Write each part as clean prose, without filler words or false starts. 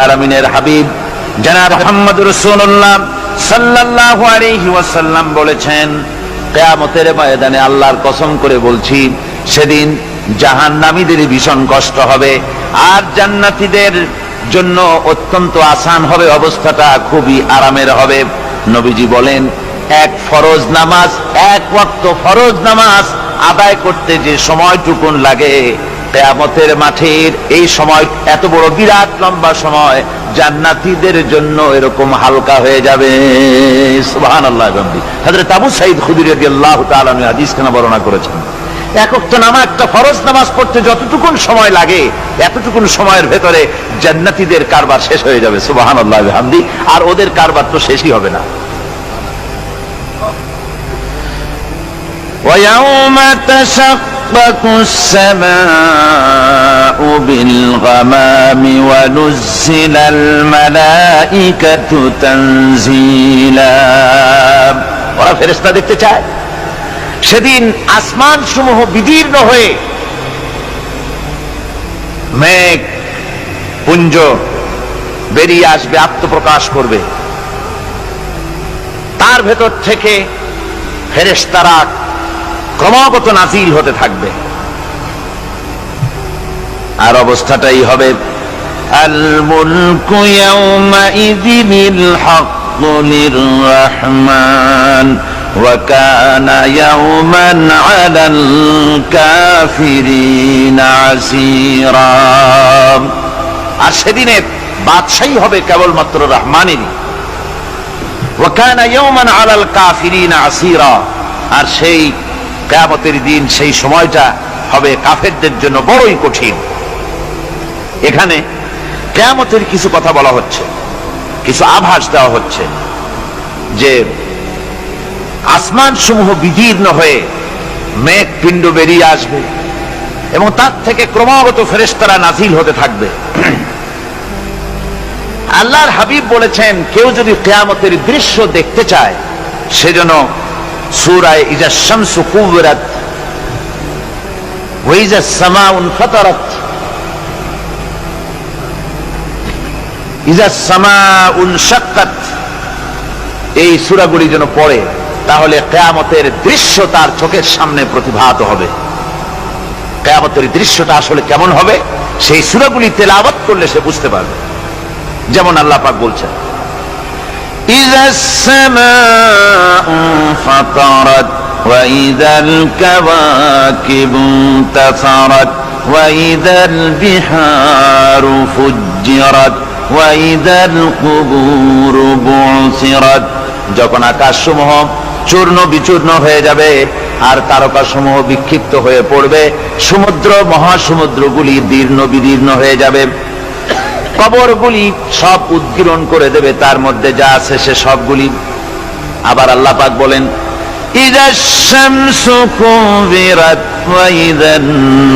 আলামিনের হাবিব জনাব মুহাম্মদ রাসূলুল্লাহ সাল্লাল্লাহু আলাইহি ওয়াসাল্লাম বলেছেন, কিয়ামতের ময়দানে আল্লাহর কসম করে বলছি, সেদিন জাহান্নামীদের ভীষণ কষ্ট হবে আর জান্নাতীদের জন্য অত্যন্ত আসান হবে, অবস্থাটা খুবই আরামের হবে। নবীজি বলেন, এক ফরজ নামাজ, এক ওয়াক্ত ফরজ নামাজ আদায় করতে যে সময়টুকুন লাগে, কিয়ামতের মাঠের এই সময় এত বড় বিরাট লম্বা সময় জান্নাতীদের জন্য এরকম হালকা হয়ে যাবে। সুবহানাল্লাহ। হযরত আবু সাঈদ খুদরী রাদিয়াল্লাহু তাআলা আনহু হাদিস খানা বর্ণনা করেছেন, এক ওয়াক্ত নামাজ, একটা ফরজ নামাজ পড়তে যতটুকুন সময় লাগে এতটুকুন সময়ের ভেতরে জান্নাতীদের কারবার শেষ হয়ে যাবে। সুবহানাল্লাহ বিহামদি। আর ওদের কারবার তো শেষই হবে না। وَيَوْمَ تَشَقَّقُ السَّمَاءُ بِالْغَمَامِ وَنُزِّلَ الْمَلَائِكَةُ تَنزِيلًا। ওরা ফেরেশতা দেখতে চায়। সেদিন আসমান সমূহ বিদীর্ণ হয়ে মেঘ পুঞ্জ বেরিয়ে আসবে, আত্মপ্রকাশ করবে। তার ভেতর থেকে ফেরেশতারা ক্রমাগত নাজিল হতে থাকবে। আর অবস্থাটাই হবে, আল মুলকু ইয়াউমাইযিনিল হাক্কু লির-রাহমান ওয়া কানা ইয়াওমান আলাল কাফিরিনা আসীরা। আর সেদিনে বাদশাহী হবে কেবলমাত্র রহমানেরই। ওয়া কানা ইয়াওমান আলাল কাফিরিনা আসীরা। আর সেই কিয়ামতের দিন, সেই সময়টা হবে কাফেরদের জন্য বড়ই কঠিন। এখানে কিয়ামতের কিছু কথা বলা হচ্ছে, কিছু আভাস দেওয়া হচ্ছে যে আসমান সমূহ বিদীর্ণ হয়ে মেঘ পিণ্ড বেরিয়ে আসবে এবং তার থেকে ক্রমাগত ফেরেশতারা নাজিল হতে থাকবে। আল্লাহর হাবিব বলেছেন, কেউ যদি কিয়ামতের দৃশ্য দেখতে চায় সেজন্য সূরা ইজা শামসু কুবিরাত ওয়া ইজা সামাউ ফাতারাত, ইজা সামাউ শাক্কাত, এই সূরাগুলি যেন পড়ে, তাহলে কিয়ামতের দৃশ্য তার চোখের সামনে প্রতিভাত হবে। কিয়ামতের দৃশ্যটা আসলে কেমন হবে সেই সূরাগুলি তেলাওয়াত করলে সে বুঝতে পারবে। যেমন আল্লাহ পাক বলছেন, إذا السماء انفطرت وإذا الكواكب انتثرت وإذا البحار فجرت وإذا القبور بعثرت। যখন আকাশসমূহ চূর্ণ বিচূর্ণ হয়ে যাবে আর তারকাসমূহ বিক্ষিপ্ত হয়ে পড়বে, সমুদ্র মহাসমুদ্রগুলি দীর্ণ বিদীর্ণ হয়ে যাবে, কবরগুলি সব উদ্গীরণ করে দেবে, তার মধ্যে যা আছে সে সবগুলি। আবার আল্লাহ পাক বলেন, ইযাশ শামসু কুবিরাত ওয়া ইযান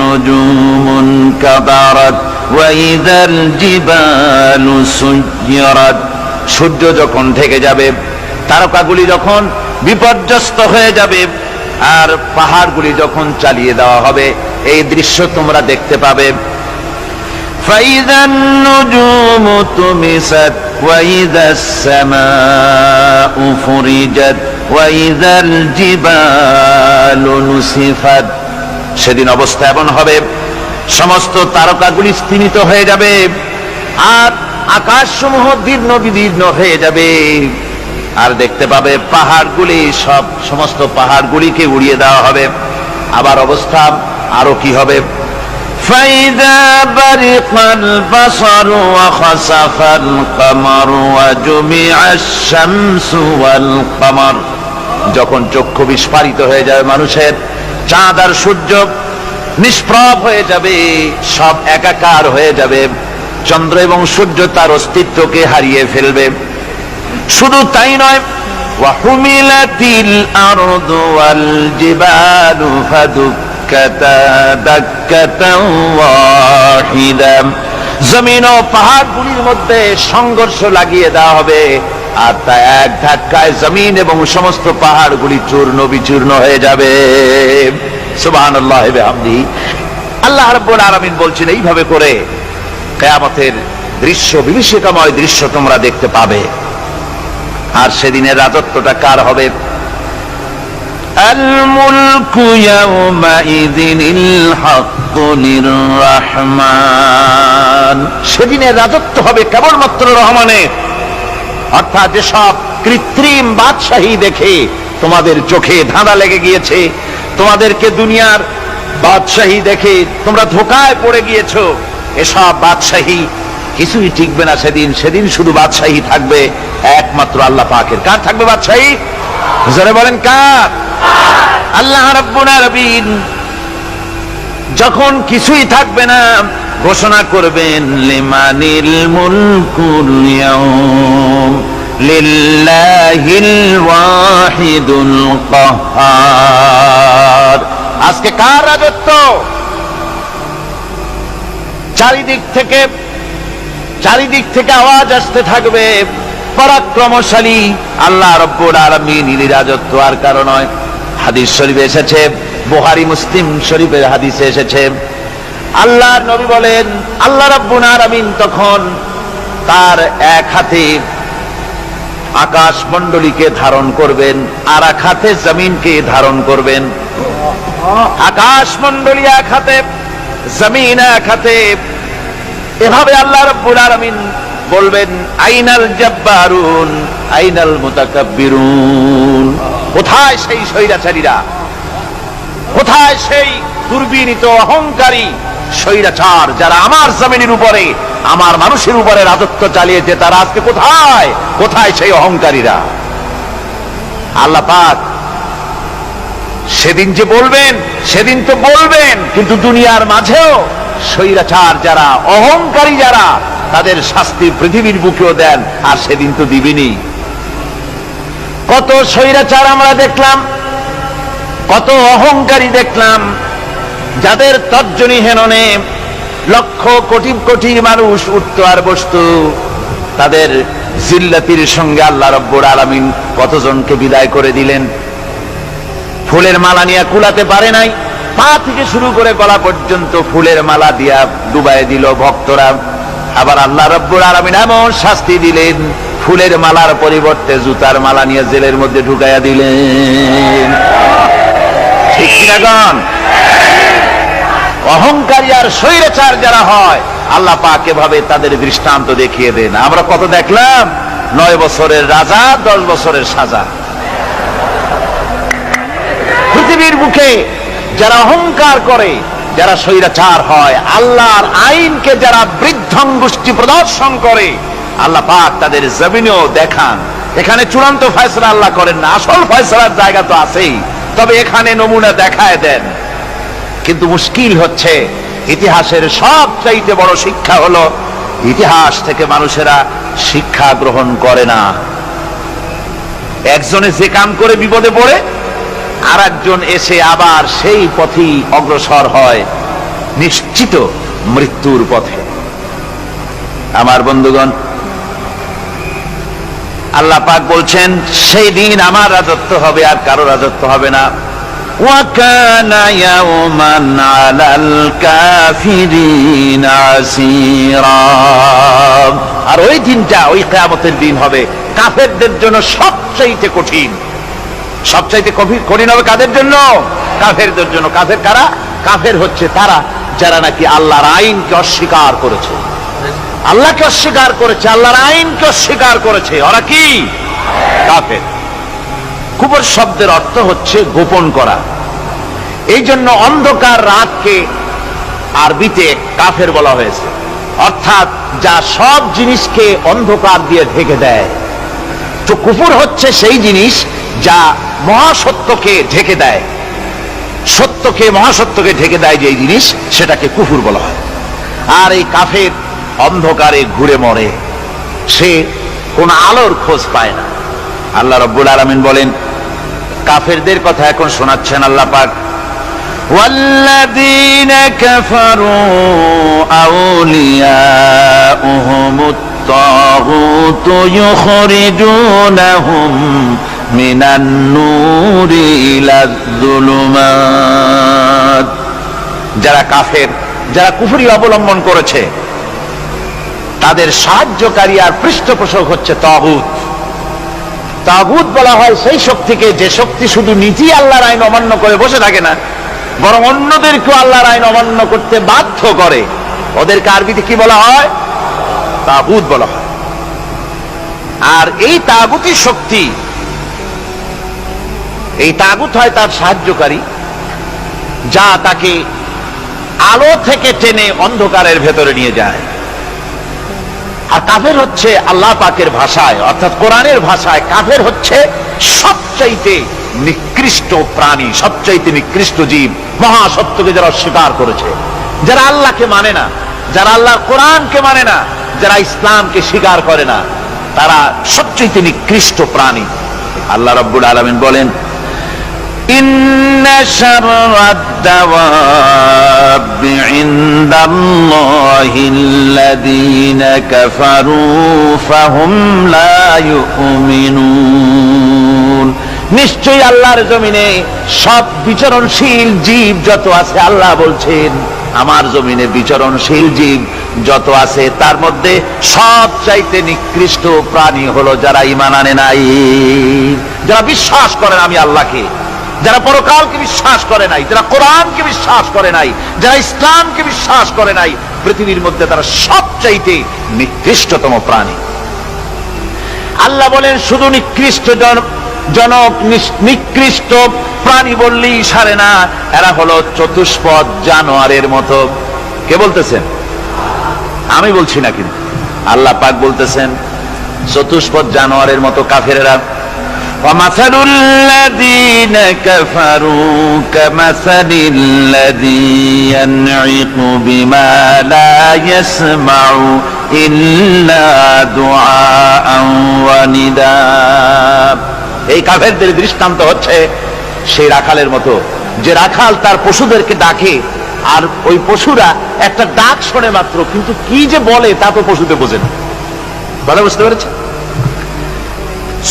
নুজুমুন কাদারাত ওয়া ইযাল জিবালু সুয়্যিরাত। সূর্য যখন ঢেকে যাবে, তারকাগুলি যখন বিপর্যস্ত হয়ে যাবে আর পাহাড়গুলি যখন চালিয়ে দেওয়া হবে, এই দৃশ্য তোমরা দেখতে পাবে। فإذا النجوم طمست وإذا السماء فرجت وإذا الجبال نسفت। সেদিন অবস্থা এমন হবে, সমস্ত তারকাগুলি স্তিমিত হয়ে যাবে আর আকাশসমূহ দীর্ণ বিদীর্ণ হয়ে যাবে। আর দেখতে পাবে পাহাড়গুলি, সমস্ত পাহাড়গুলিকে উড়িয়ে দেওয়া হবে। আবার অবস্থা আরো কি হবে, فإذا برق البصر وخسف القمر وجمع الشمس والقمر। যখন চক্ষু বিস্ফারিত হয়ে যাবে মানুষের, চাঁদ আর সূর্য নিষ্প্রভ হয়ে যাবে, সব একাকার হয়ে যাবে, চন্দ্র এবং সূর্য তার অস্তিত্বকে হারিয়ে ফেলবে। শুধু তাই নয়, ওয়াহুমিলাতিল আরদু ওয়াল জিবালু ফাদুক্কাতা দাক্কাতাও ওয়াহিদা। জমিন ও পাহাড়গুলির মধ্যে সংঘর্ষ লাগিয়ে দেওয়া হবে আর তা এক ধাক্কায় জমিন এবং সমস্ত পাহাড়গুলি চূর্ণ বিচূর্ণ হয়ে যাবে। সুবহানাল্লাহ ওয়া বিহামদিহি। আল্লাহ রাব্বুল আলামিন বলছেন, এইভাবে করে কিয়ামতের দৃশ্য, বিভীষিকাময় দৃশ্য তোমরা দেখতে পাবে। আর সেদিনের রাজত্বটা কার হবে? আল মুলকু ইয়াউমাইযিনিল হাক্কু লিররহমান। সেদিনের রাজত্ব হবে কেবলমাত্র রহমানের। অর্থাৎ যেসব কৃত্রিম বাদশাহী দেখে তোমাদের চোখে ধাঁধা লেগে গিয়েছে, তোমাদেরকে দুনিয়ার বাদশাহী দেখে তোমরা ধোঁকায় পড়ে গিয়েছো, এসব বাদশাহী কিছুই টিকবে না সেদিন। সেদিন শুধু বাদশাহী থাকবে একমাত্র আল্লাহ পাকের। কার থাকবে বাদশাহী? জোরে বলেন কার? আল্লাহ রাব্বুল আলামিন যখন কিছুই থাকবে না ঘোষণা করবেন লিমানিল মুলকুল ইয়াউম লিল্লাহিল ওয়াহিদুল কাহ্হার। আজকে কার রাজত্ব? চারিদিক থেকে আওয়াজ আসতে থাকবে, পরাক্রমশালী আল্লাহ রাব্বুল আলামিনের রাজত্ব। আর কারণ নয়, হাদিস শরীফে এসেছে, বুখারী মুসলিম শরীফের হাদিসে এসেছে, আল্লাহর নবী বলেন আল্লাহ রাব্বুল আলামিন তখন তার এক হাতে আকাশ মণ্ডলীকে ধারণ করবেন, আর এক হাতে জমিনকে ধারণ করবেন। আকাশ মণ্ডলী এক হাতে, জমিন এক হাতে। এভাবে আল্লাহ রাব্বুল আলামিন বলবেন আইনাল জাব্বারুন আইনাল মুতাকাব্বিরুন। কোথায় সেই স্বৈরাচারীরা? কোথায় সেই দুর্বিনীত অহংকারী স্বৈরাচার যারা আমার জমিনের উপরে, আমার মানুষের উপরে রাজত্ব চালিয়েছে? তারা আজকে কোথায়? কোথায় সেই অহংকারীরা? আল্লাহ পাক সেদিন যে বলবেন, সেদিন তো বলবেন, কিন্তু দুনিয়ার মাঝেও স্বৈরাচার যারা, অহংকারী যারা, তাদের শাস্তি পৃথিবীর বুকেও দেন। আর সেদিন তো দিবেনি। কত স্বৈরাচার আমরা দেখলাম, কত অহংকারী দেখলাম, যাদের তর্জনী হেননে লক্ষ কোটি কোটি মানুষ উঠতো আর বসতো। তাদের জিল্লাতির সঙ্গে আল্লাহ রাব্বুল আলামিন কতজনকে বিদায় করে দিলেন। ফুলের মালা নিয়ে কুলাতে পারে নাই, পা থেকে শুরু করে গলা পর্যন্ত ফুলের মালা দিয়া ডুবাই দিল ভক্তরা। আবার আল্লাহ রাব্বুল আলামিন এমন শাস্তি দিলেন, ফুলের মালার পরিবর্তে জুতার মালা নিয়ে জেলের মধ্যে ঢুকাইয়া দিলেন। ঠিক কিনা গণ? অহংকারী আর স্বৈরাচার যারা হয়, আল্লাহ পাক এভাবে তাদের দৃষ্টান্ত দেখিয়ে দেন। আমরা কত দেখলাম, 9 বছরের রাজা, 10 বছরের সাজা। পৃথিবীর বুকে যারা অহংকার করে, যারা স্বৈরাচার হয়, আল্লাহর আইনকে যারা বৃদ্ধাঙ্গুষ্টি প্রদর্শন করে, আল্লাহ পাক তাদের জমিনেও দেখান। এখানে চূড়ান্ত ফয়সালা আল্লাহ করেন না, আসল ফয়সালার জায়গা তো আছেই, তবে এখানে নমুনা দেখায় দেন। কিন্তু মুশকিল হচ্ছে, ইতিহাসের সবচাইতে বড় শিক্ষা হলো ইতিহাস থেকে মানুষেরা শিক্ষা গ্রহণ করে না। একজনে যে কাম করে বিপদে পড়ে, আর একজন এসে আবার সেই পথেই অগ্রসর হয়, নিশ্চিত মৃত্যুর পথে। আমার বন্ধুগণ, আল্লাহ পাক বলছেন সেই দিন আমার রাজত্ব হবে, আর কারো রাজত্ব হবে না। ওয়াকানা ইয়াওমান আলাল কাফিরিন আসীরা। আর ওই দিনটা, ওই কিয়ামতের দিন হবে কাফেরদের জন্য সবচাইতে কঠিন। সবচাইতে কঠিন হবে কাদের জন্য? কাফেরদের জন্য। কাফের কারা? কাফের হচ্ছে তারা যারা নাকি আল্লাহর আইনকে অস্বীকার করেছে, আল্লাহকে অস্বীকার করেছে, আল্লাহর আইনকে অস্বীকার করেছে। ওরা কি? কাফের। কুফর শব্দের অর্থ হচ্ছে গোপন করা। এই জন্য অন্ধকার রাতকে আরবিতে কাফের বলা হয়েছে, অর্থাৎ যা সব জিনিসকে অন্ধকার দিয়ে ঢেকে দেয়। তো কুফর হচ্ছে সেই জিনিস যা মহাসত্যকে ঢেকে দেয়, সত্যকে, মহাসত্যকে ঢেকে দেয় যে জিনিস, সেটাকে কুফর বলা হয়। আর এই কাফের অন্ধকারে ঘুরে মরে, সে কোন আলোর খোঁজ পায় না। আল্লাহ রাব্বুল আলামিন বলেন, কাফেরদের কথা এখন শোনাচ্ছেন আল্লাহ পাক, ওয়াল্লাযীনা কাফারু আউলিয়াউহুমুত তাগুতু ইউখরিজুনাহুম মিনান নূরি ইলাজ যুলুমাত। যারা কাফের, যারা কুফরি অবলম্বন করেছে, তাদের সাহায্যকারী আর পৃষ্ঠপোষক হচ্ছে তাগুত। তাগুত বলা হয় সেই শক্তিকে যে শক্তি শুধু নিজেই আল্লাহর আইন অমান্য করে বসে থাকে না, বরং অন্যদেরকেও আল্লাহর আইন অমান্য করতে বাধ্য করে। ওদেরকে আরবিতে কি বলা হয়? তাগুত বলা হয়। আর এই তাগুতি শক্তি, এই তাগুত হয় তার সাহায্যকারী, যা তাকে আলো থেকে টেনে অন্ধকারের ভেতরে নিয়ে যায়। আর কাফের হচ্ছে আল্লাহ পাকের ভাষায় অর্থাৎ কোরআনের ভাষায় কাফের হচ্ছে সবচাইতে নিকৃষ্ট প্রাণী, সবচাইতে নিকৃষ্ট জীব, মহাসত্যকে যারা অস্বীকার করেছে, যারা আল্লাহকে মানে না, যারা আল্লাহর কোরআনকে মানে না, যারা ইসলামকে স্বীকার করে না, তারা সবচাইতে নিকৃষ্ট প্রাণী। আল্লাহ রাব্বুল আলামিন বলেন, ইন্না শাররাদ দাওয়াবি ইনদাল্লাহিল্লাযীনা কাফারু ফাহুম লা ইউমিনুন। নিশ্চয়ই আল্লাহর জমিনে সব বিচরণশীল জীব যত আছে, আল্লাহ বলছেন আমার জমিনে বিচরণশীল জীব যত আছে তার মধ্যে সবচাইতে নিকৃষ্ট প্রাণী হলো যারা ঈমান আনে নাই, যারা বিশ্বাস করে না আমি আল্লাহকে, যারা পরকালকে বিশ্বাস করে নাই, যারা কোরআনকে বিশ্বাস করে নাই, যারা ইসলামকে বিশ্বাস করে নাই, পৃথিবীর মধ্যে তারা সবচাইতে নিকৃষ্টতম প্রাণী। আল্লাহ বলেন শুধু নিকৃষ্ট জনক নিকৃষ্ট প্রাণী বললেই সারে না, এরা হলো চতুষ্পদ জানোয়ারের মতো। কে বলতেছেন? আমি বলছি না, কিন্তু আল্লাহ পাক বলতেছেন চতুষ্পদ জানোয়ারের মতো কাফেরেরা। وَمَثَلُ الَّذِينَ كَفَرُوا كَمَثَلِ الَّذِي يَنْعِقُ بِمَا لَا يَسْمَعُ إِلَّا دُعَاءً وَنِدَاءً। এই কাফেরদের দৃষ্টান্ত হচ্ছে সেই রাখালের মতো, যে রাখাল তার পশুদেরকে ডাকে, আর ওই পশুরা একটা ডাক শোনে মাত্র, কিন্তু কি যে বলে তা তো পশুতে বোঝে না। ভালো বুঝতে পেরেছে?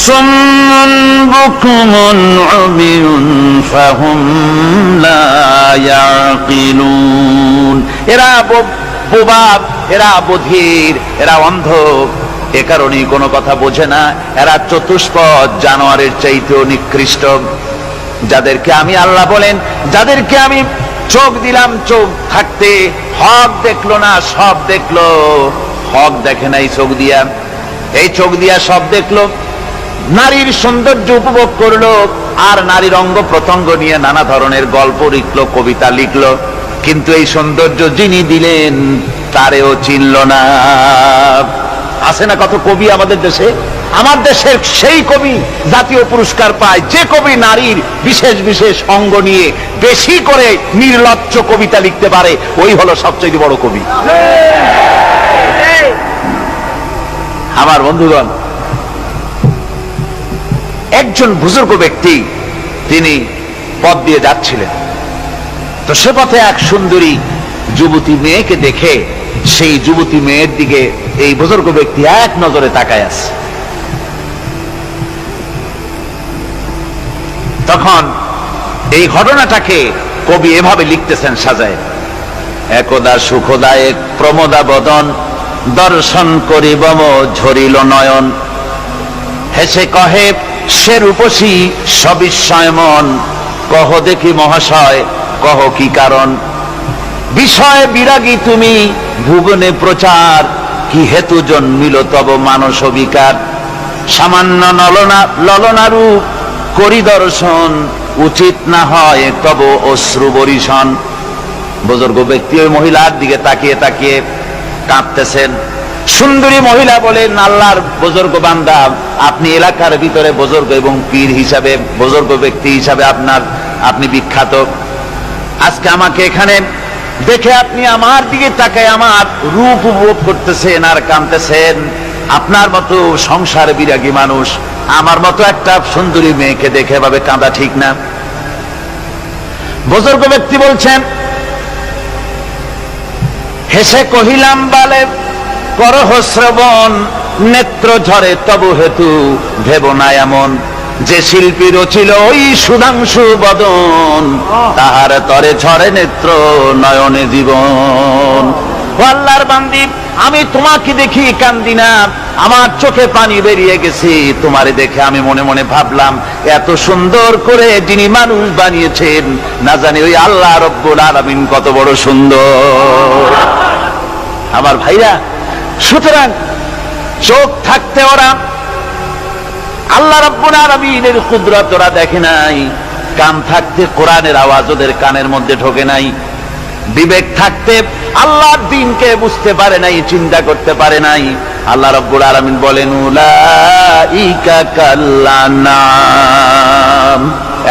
সুম্মুন বুকুমুন উমিয়ুন ফাহুম লা ইয়াকিলুন। এরা বোবা, এরা বধির, এরা অন্ধ, এ কারণেই কোনো কথা বোঝে না। এরা চতুষ্পদ জানোয়ারের চাইতেও নিকৃষ্ট, যাদেরকে আমি আল্লাহ বলেন, যাদেরকে আমি চোখ দিলাম, চোখ থাকতে হক দেখলো না, সব দেখলো, হক দেখে নাই চোখ দিয়া, এই চোখ দিয়া সব দেখলো, নারীর সৌন্দর্য উপভোগ করলো, আর নারীর অঙ্গ প্রত্যঙ্গ নিয়ে নানা ধরনের গল্প লিখলো, কবিতা লিখলো, কিন্তু এই সৌন্দর্য যিনি দিলেন তারেও চিনল না। আছে না কত কবি আমাদের দেশে? আমার দেশের সেই কবি জাতীয় পুরস্কার পায় যে কবি নারীর বিশেষ বিশেষ অঙ্গ নিয়ে বেশি করে নির্লজ্জ কবিতা লিখতে পারে, ওই হলো সবচেয়ে বড় কবি। আমার বন্ধুগণ, একজন বুজুর্গ ব্যক্তি তিনি পথ দিয়ে যাচ্ছিলেন, তো সে পথে এক সুন্দরী যুবতী মেয়েকে দেখে সেই যুবতী মেয়ের দিকে এই বুজুর্গ ব্যক্তি এক নজরে তাকায় আছে। তখন এই ঘটনাটাকে কবি এভাবে লিখতেছেন সাজায়, একদা সুখদায়ক প্রমোদা বদন দর্শন করিব ঝরিল নয়ন, হেসে কহে সে রূপসী সবিস্ময় মন, কহ দেখি মহাশয় কহ কি কারণ, বিষয় বিরাগী তুমি ভুবনে প্রচার, কি হেতু জন্মিল তব মানস বিকার, সামান্য ললনা রূপ করি দর্শন, উচিত না হয় তব অশ্রু বরিশন। বুজুর্গ ব্যক্তি ওই মহিলার দিকে তাকিয়ে তাকিয়ে কাঁদতেছেন। সুন্দরী মহিলা বলেন, আল্লাহর বুজুর্গ বান্দা, আপনি এলাকার ভিতরে বুজুর্গ এবং পীর হিসাবে, বুজুর্গ ব্যক্তি হিসাবে আপনি বিখ্যাত। আজকে আমাকে এখানে দেখে আপনি আমার দিকে তাকায় আমার রূপ উপভোগ করতেছেন আর কাঁদতেছেন। আপনার মতো সংসার বিরাগী মানুষ আমার মতো একটা সুন্দরী মেয়েকে দেখে ভাবে কাঁদা ঠিক না। বুজুর্গ ব্যক্তি বলছেন, হেসে কহিলাম বালে করহ শ্রবণ, নেত্র ঝরে তবু হেতু ভেব না এমন, যে শিল্পী রচিল ওই সুধাংশু বদন, তাহার তরে ঝরে নেত্র নয়নে জীবন। ও আল্লাহর বান্দি, আমি তোমাকে দেখি কান্দি না, আমার চোখে পানি বেরিয়ে গেছে। তোমারে দেখে আমি মনে মনে ভাবলাম, এত সুন্দর করে যিনি মানুষ বানিয়েছেন, না জানি ওই আল্লাহ রব্বুল আলামিন কত বড় সুন্দর। আমার ভাইরা, সুতরাং চোখ থাকতে ওরা আল্লাহ রাব্বুল আলামিনের কুদরত ওরা দেখে নাই, কান থাকতে কোরআনের আওয়াজ ওদের কানের মধ্যে ঢোকে নাই, বিবেক থাকতে আল্লাহর দ্বীনকে বুঝতে পারে নাই, চিন্তা করতে পারে নাই। আল্লাহ রাব্বুল আলামিন বলেন, উলাইকা কাল্লানাম,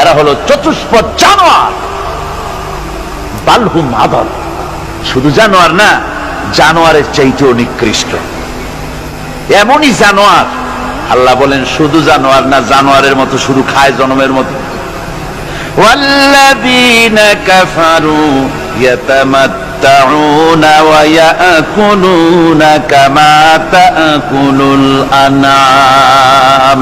এরা হলো চতুষ্পদ জানোয়ার, বালহুম আদল, শুধু জানোয়ার না, জানোয়ারের চাইতেও নিকৃষ্ট। এমনই জানোয়ার, আল্লাহ বলেন শুধু জানোয়ার না, জানোয়ারের মতো শুধু খায় জনমের মতো। ওয়াল্লাযীনা কাফারু ইয়াতামাত্তাউনা ওয়া ইয়াকুলুনা কামা তাকুলুল আনআম।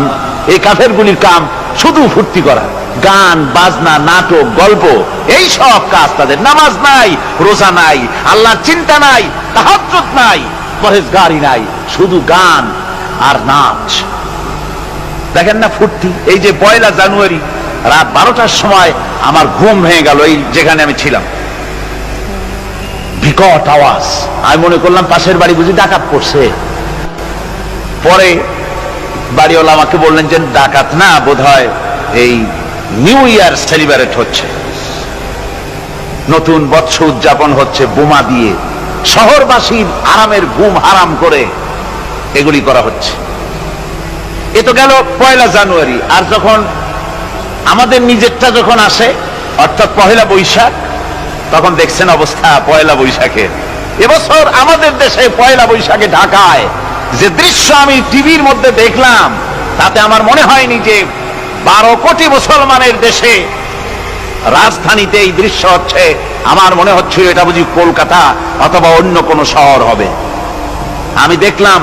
এই কাফেরগুলির কাম শুধু ফুর্তি করা, গান বাজনা, নাটক, গল্প, এই সব কাজ তাদের। নামাজ নাই, রোজা নাই, আল্লাহর চিন্তা নাই, তাহাজ্জুদ নাই, পরহেজগারি নাই, শুধু গান আর নাচ। দেখেন না ফুর্তি। এই যে 1 জানুয়ারি রাত 12টার সময় আমার ঘুম ভেঙে গেল, এই যেখানে আমি ছিলাম, বিকট আওয়াজ। আমি মনে করলাম পাশের বাড়ি বুঝি ডাকাত পড়ছে। পরে বাড়িওয়ালা আমাকে বললেন যে ডাকাত না, বোধহয় এই নিউ ইয়ার সেলিব্রেট হচ্ছে, নতুন বৎসর উদযাপন হচ্ছে, বোমা দিয়ে শহরবাসীর আরামের ঘুম হারাম করে এগুলি করা হচ্ছে। এ তো গেল 1 জানুয়ারি। আর যখন আমাদের নিজেরটা যখন আসে, অর্থাৎ 1 বৈশাখ, তখন দেখছেন অবস্থা 1 বৈশাখে। এবছর আমাদের দেশে 1 বৈশাখে ঢাকায় যে দৃশ্য আমি টিভির মধ্যে দেখলাম, তাতে আমার মনে হয়নি যে 12 কোটি মুসলমানের দেশে রাজধানীতে এই দৃশ্য হচ্ছে। আমার মনে হচ্ছিল এটা বুঝি কলকাতা অথবা অন্য কোনো শহর হবে। আমি দেখলাম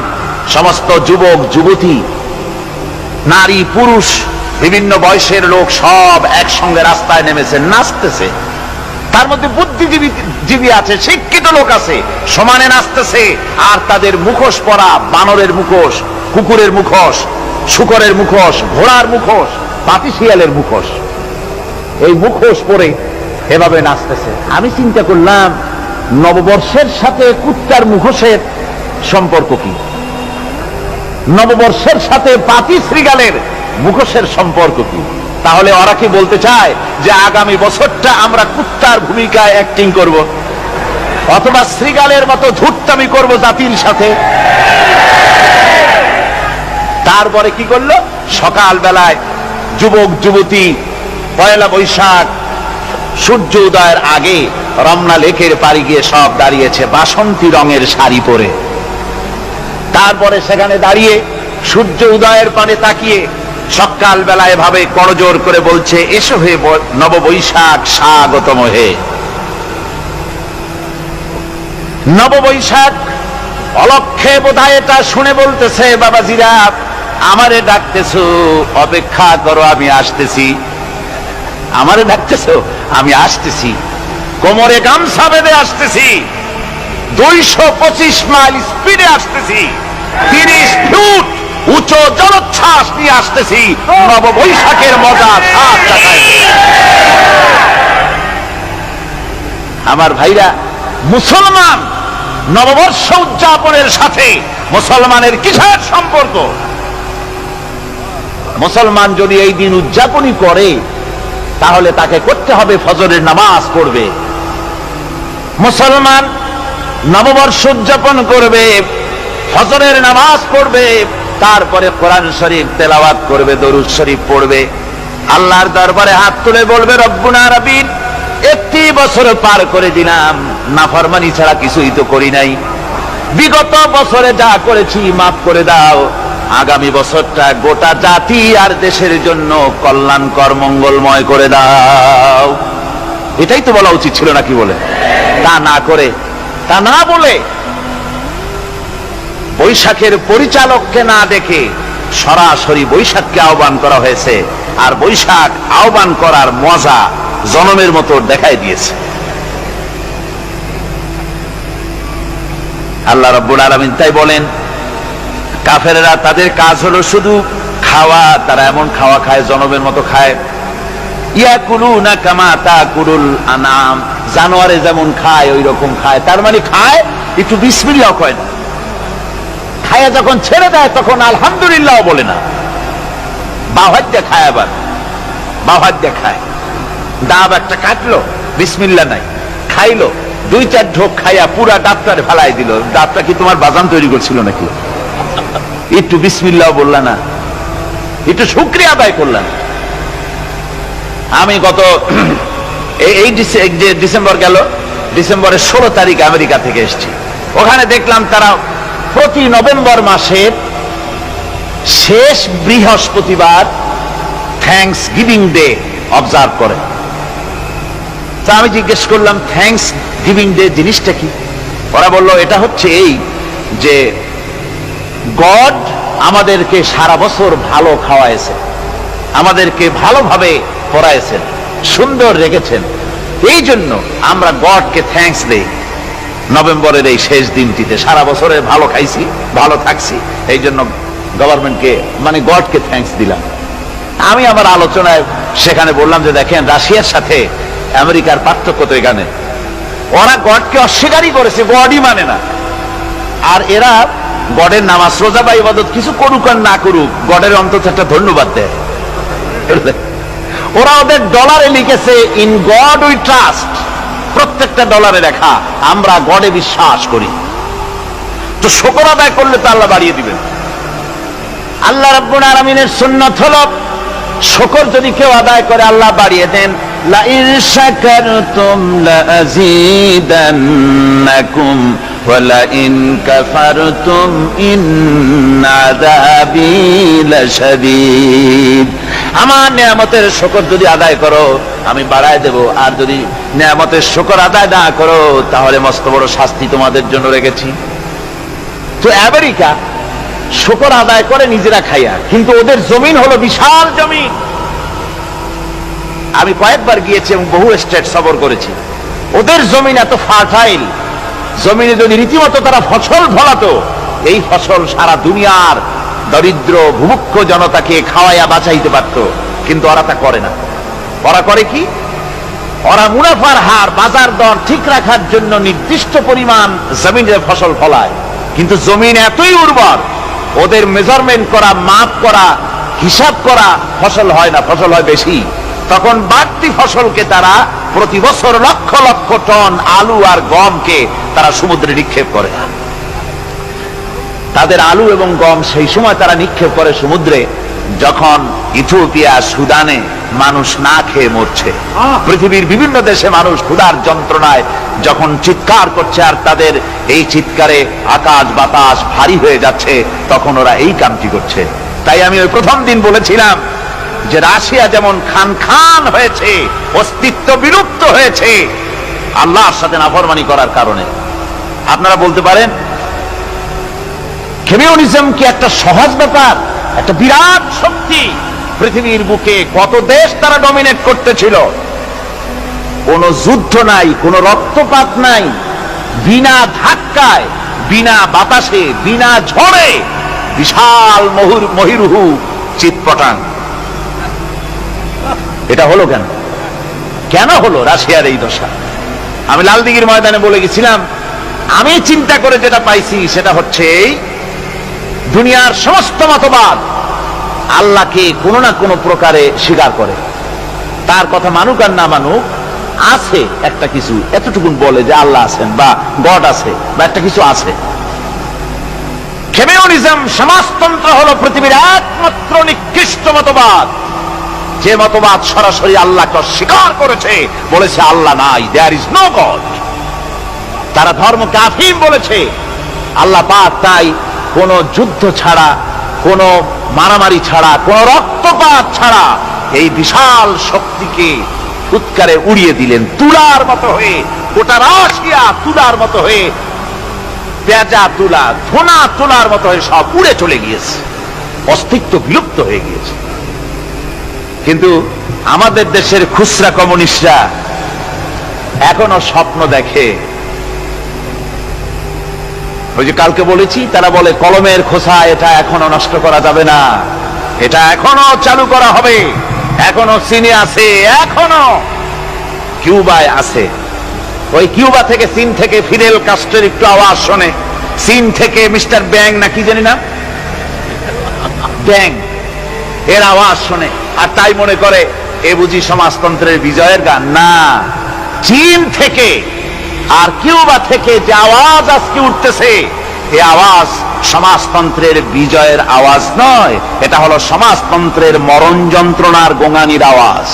সমস্ত যুবক যুবতী, নারী পুরুষ, বিভিন্ন বয়সের লোক সব একসঙ্গে রাস্তায় নেমেছে, নাচতেছে। তার মধ্যে বুদ্ধিজীবী আছে, শিক্ষিত লোক আছে, সমানে নাচতেছে। আর তাদের মুখোশ পরা, বানরের মুখোশ, কুকুরের মুখোশ, শূকরের মুখোশ, ঘোড়ার মুখোশ, পাতিশিয়ালের মুখোশ, এই মুখোশ পরে এভাবে নাচতেছে। আমি চিন্তা করলাম, নববর্ষের সাথে কুত্তার মুখোশের সম্পর্ক কি? নববর্ষের সাথে পাতি শ্রীগালের মুখোশের সম্পর্ক কি? তাহলে ওরা কি বলতে চায় যে আগামী বছরটা আমরা কুত্তার ভূমিকায় অ্যাক্টিং করব, অথবা শ্রীগালের মতো ধূর্তামি করব জাতির সাথে? তারপরে কি করলো? সকাল বেলায় যুবক যুবতী 1 বৈশাখ সূর্য উদয়ের আগে রমনা লেকের পাড়ি গিয়ে সব দাঁড়িয়েছে বাসন্তী রঙের শাড়ি পরে। তারপরে সেখানে দাঁড়িয়ে সূর্য উদয়ের পানে তাকিয়ে সকাল বেলায় ভাবে করজোর করে বলছে, এসো হে নববৈশাখ স্বাগতম হে। নববৈশাখ অলক্ষে বোধহয় এটা শুনে বলতেছে, বাবাজিরা আমারে ডাকতেছো, অপেক্ষা করো, আমি আসতেছি। আমারে ডাকতেছো, আমি আসতেছি, কোমরে গামছা বেঁধে আসতেছি, 225 মাইল স্পিডে আসতেছি, 30 ফুট উঁচু জলোচ্ছ্বাস নিয়ে আসতেছি, নববৈশাখের মজা স্বাদ চাখাইতে। আমার ভাইরা, মুসলমান নববর্ষ উদযাপনের সাথে মুসলমানের কিসের সম্পর্ক? মুসলমান যদি এই দিন উদযাপনই করে, তাহলে তাকে করতে হবে ফজরের নামাজ পড়বে। মুসলমান নববর্ষ উদযাপন করবে, ফজরের নামাজ পড়বে, তারপরে কোরআন শরীফ তেলাওয়াত করবে, দরুদ শরীফ পড়বে, আল্লাহর দরবারে হাত তুলে বলবে, রব্বুনা রাব্বিন, 1 বছর পার করে দিলাম, নাফরমানি ছাড়া কিছুই তো করি নাই, বিগত বছরে যা করেছি মাফ করে দাও, আগামী বছরটা গোটা জাতি আর দেশের জন্য কল্যাণকর মঙ্গলময় করে দাও। এটাই তো বলা উচিত ছিল নাকি বলে? তা না করে, তা না বলে, বৈশাখের পরিচালককে না দেখে সরাসরি বৈশাখকে আহ্বান করা হয়েছে। আর বৈশাখ আহ্বান করার মজা জনমের মতো দেখাই দিয়েছে। আল্লাহ রাব্বুল আলামিন তাই বলেন, কাফেররা তাদের কাজ হলো শুধু খাওয়া, তারা এমন খাওয়া খায় জনমের মতো খায়। ইয়াকুলুনা কামা তাকুলুল আনাম, জানোয়ারে যেমন খায় ওই রকম খায়। তার মানে খায়, একটু বিসমিল্লাহ কয় না, খায়া যখন ছেড়ে দেয় তখন আলহামদুলিল্লাহ বলে না, বাহাত দিয়ে খায়, আবার বাহাত দিয়ে খায়। ডাব একটা কাটলো, বিসমিল্লাহ নাই, খাইলো, 2-4 ঢোক খাইয়া পুরা ডাবটারে ফালাই দিল। ডাবটা কি তোমার বাজান তৈরি করছিল নাকি? একটু বিসমিল্লাহ বললা না, একটু শুকরিয়া আদায় করলাম। আমি গত এই ডিসেম্বর গেল, ডিসেম্বরের 16 তারিখ আমেরিকা থেকে এসেছি। ওখানে দেখলাম তারা প্রতি নভেম্বর মাসের শেষ বৃহস্পতিবার থ্যাঙ্কস গিভিং ডে অবজার্ভ করে। তা আমি জিজ্ঞেস করলাম, থ্যাঙ্কস গিভিং ডে জিনিসটা কি? ওরা বলল, এটা হচ্ছে এই যে গড আমাদেরকে সারা বছর ভালো খাওয়াইছে, আমাদেরকে ভালোভাবে পড়াইছেন, সুন্দর রেখেছেন, এই জন্য আমরা গডকে থ্যাঙ্কস দেই নভেম্বরের এই শেষ দিনটিতে। সারা বছরে ভালো খাইছি, ভালো থাকছি, এই জন্য গভর্নমেন্টকে মানে গডকে থ্যাঙ্কস দিলাম। আমি আমার আলোচনায় সেখানে বললাম যে দেখেন, রাশিয়ার সাথে আমেরিকার পার্থক্য তো এখানে, ওরা গডকে অস্বীকারই করেছে, গডই মানে না। আর এরা গডের নামাজ রোজা বা ইবাদত কিছু করুক আর না করুক, গডের অন্তত একটা ধন্যবাদ দেয়। ওরা ওদের ডলারে লিখেছে, ইন গড উই ট্রাস্ট, প্রত্যেকটা ডলারে লেখা আমরা গডে বিশ্বাস করি। তো শুকর আদায় করলে তো আল্লাহ বাড়িয়ে দিবেন। আল্লাহ রাব্বুল আলামিনের সুন্নাত হলো, শুকর যদি কেউ আদায় করে আল্লাহ বাড়িয়ে দেন। লা ইন শাকারতুম লাযীদান্নাকুম ওয়া লা ইন কাফারতুম ইন্না আযাবী লাশাদীদ। আমার নিয়ামতের শুকর যদি আদায় করো আমি বাড়ায় দেব, আর যদি নিয়ামতের শুকর আদায় না করো তাহলে মস্ত বড় শাস্তি তোমাদের জন্য রেখেছি। তো আমেরিকা শুকর আদায় করে নিজেরা খাইয়া, কিন্তু ওদের জমিন হলো বিশাল জমিন। আমি কয়েকবার গিয়েছি এবং বহু স্টেট সফর করেছি। ওদের জমিন এত ফার্টাইল, জমিনে যদি রীতিমতো তারা ফসল ফলাতো, এই ফসল সারা দুনিয়ার দরিদ্র ভূমুক্ষ জনতাকে খাওয়াইয়া বাঁচাইতে পারত। কিন্তু ওরা তা করে না। ওরা করে কি? ওরা মুনাফার হার, বাজার দর ঠিক রাখার জন্য নির্দিষ্ট পরিমাণ জমিনে ফসল ফলায়, কিন্তু জমিন এতই উর্বর, ওদের মেজারমেন্ট করা, মাপ করা, হিসাব করা ফসল হয় না, ফসল হয় বেশি। তখন বাড়তি ফসলকে তারা প্রতি বছর লক্ষ লক্ষ টন আলু আর গমকে তারা সমুদ্রে নিক্ষেপ করে। তাদের আলু এবং গম সেই সময় তারা নিক্ষেপ করে সমুদ্রে, যখন ইথিওপিয়া, সুদানে মানুষ না খেয়ে মরছে। পৃথিবীর বিভিন্ন দেশে মানুষ ক্ষুধার যন্ত্রণায় যখন চিৎকার করছে, আর তাদের এই চিৎকারে আকাশ বাতাস ভারী হয়ে যাচ্ছে, তখন ওরা এই কামটি করছে। তাই আমি ওই প্রথম দিন বলেছিলাম যে রাশিয়া যেমন খান খান হয়েছে, অস্তিত্ব বিলুপ্ত হয়েছে আল্লাহর সাথে নাফরমানি করার কারণে। আপনারা বলতে পারেন কমিউনিজম কি একটা সহজ ব্যাপার? একটা বিরাট শক্তি। পৃথিবীর বুকে কত দেশ তারা ডমিনেট করতেছিল, কোন যুদ্ধ নাই, কোন রক্তপাত নাই, বিনা ধাক্কায়, বিনা বাতাসে, বিনা ঝড়ে বিশাল মহিরুহু চিৎপটাং। এটা হলো কেন? কেন হলো রাশিয়ার এই দশা? আমি লালদিঘির ময়দানে বলে গেছিলাম, আমি চিন্তা করে যেটা পাইছি সেটা হচ্ছে এই, দুনিয়ার সমস্ত মতবাদ আল্লাহকে কোনো না কোনো প্রকারে স্বীকার করে। তার কথা মানুক আর না মানুক, আছে একটা কিছু, এতটুকুন বলে যে আল্লাহ আছেন বা গড আছে বা একটা কিছু আছে। কমিউনিজম, সমাজতন্ত্র হলো পৃথিবীর একমাত্র নিকৃষ্ট মতবাদ, যে মতবাদ সরাসরি আল্লাহকে স্বীকার করেছে, বলেছে আল্লাহ নাই, দেয়ার ইজ নো গড। তারা ধর্মকে আফিম বলেছে। আল্লাহ পাক তাই কোন যুদ্ধ ছাড়া, কোন মারামারি ছাড়া, কোন রক্তপাত ছাড়া এই বিশাল শক্তিকে উৎকারে উড়িয়ে দিলেন, তুলার মতো হয়ে। গোটা রাশিয়া তুলার মতো হয়ে, পেঁজা তুলা, ধোনা তুলার মতো হয়ে সব উড়ে চলে গিয়েছে, অস্তিত্ব বিলুপ্ত হয়ে গিয়েছে। কিন্তু আমাদের দেশের খুচরা কমিউনিস্টরা এখনো স্বপ্ন দেখে ওই যে কালকে বলেছি, তারা বলে কলমের খোসা এটা এখনো নষ্ট করা যাবে না, এটা এখনো চালু করা হবে, এখনো চীনে আছে, এখনো কিউবায় আছে। ওই কিউবা থেকে, চীন থেকে ফিদেল কাস্ট্রোর একটু আওয়াজ শোনে, চীন থেকে মিস্টার ব্যাং না কি জানি না, ব্যাং এর আওয়াজ শোনে, আর তাই মনে করে এ বুঝি সমাজতন্ত্রের বিজয়ের গান। না, চীন থেকে আর কিউবা থেকে যে আওয়াজ আজকে উঠতেছে, এই আওয়াজ সমাজতন্ত্রের বিজয়ের আওয়াজ নয়, এটা হলো সমাজতন্ত্রের মরণ যন্ত্রণার গোঙানির আওয়াজ।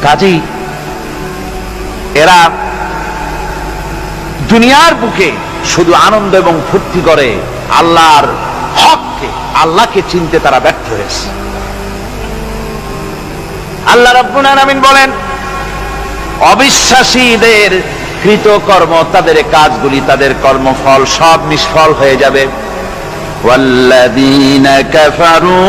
কাজেই এরা দুনিয়ার বুকে শুধু আনন্দ এবং ফুর্তি করে, আল্লাহর হককে, আল্লাহকে চিনতে তারা ব্যর্থ হয়েছে। আল্লাহ রাব্বুল আলামিন বলেন, অবিশ্বাসীদের কৃতকর্ম, তাদের কাজগুলি, তাদের কর্মফল সব নিষ্ফল হয়ে যাবে। ওয়াল্লাযীনা কাফারু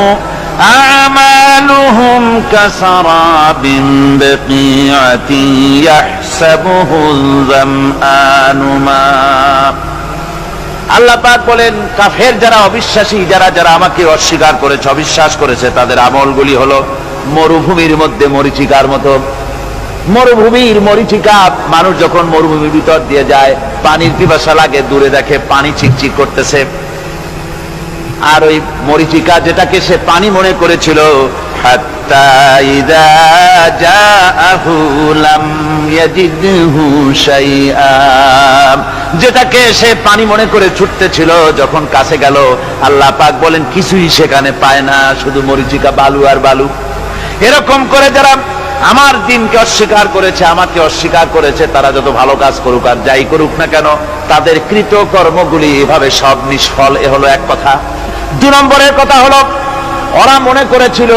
আ'মালুহুম কাসারাবিন বিকিআতিন ইয়াহসাবুহুল যামআনু মা। আল্লাহ পাক বলেন, কাফের যারা, অবিশ্বাসী যারা, যারা আমাকে অস্বীকার করেছে, অবিশ্বাস করেছে, তাদের আমলগুলি হলো মরুভূমির মধ্যে মরীচিকার মতো। মরুভূমির মরীচিকা, মানুষ যখন মরুভূমির ভিতর দিয়ে যায়, পানির পিপাসা লাগে, দূরে দেখে পানি চিকচিক করতেছে, আর ওই মরীচিকা যেটাকে সে পানি মনে করেছিল, হাত্তা ইযা জাআহু লাম ইয়াজিদহু শাইআ, যেটাকে সে পানি মনে করে ছুটতেছিল, যখন কাছে গেল আল্লাহ পাক বলেন কিছুই সেখানে পায় না, শুধু মরীচিকা, বালু আর বালু। এরকম করে যারা আমার দিনকে অস্বীকার করেছে, আমাকে অস্বীকার করেছে, তারা যত ভালো কাজ করুক আর যাই করুক না কেন, তাদের কৃত কর্মগুলি এভাবে সব নিষ্ফল। এ হলো এক কথা। 2 নম্বরের কথা হলো, ওরা মনে করেছিল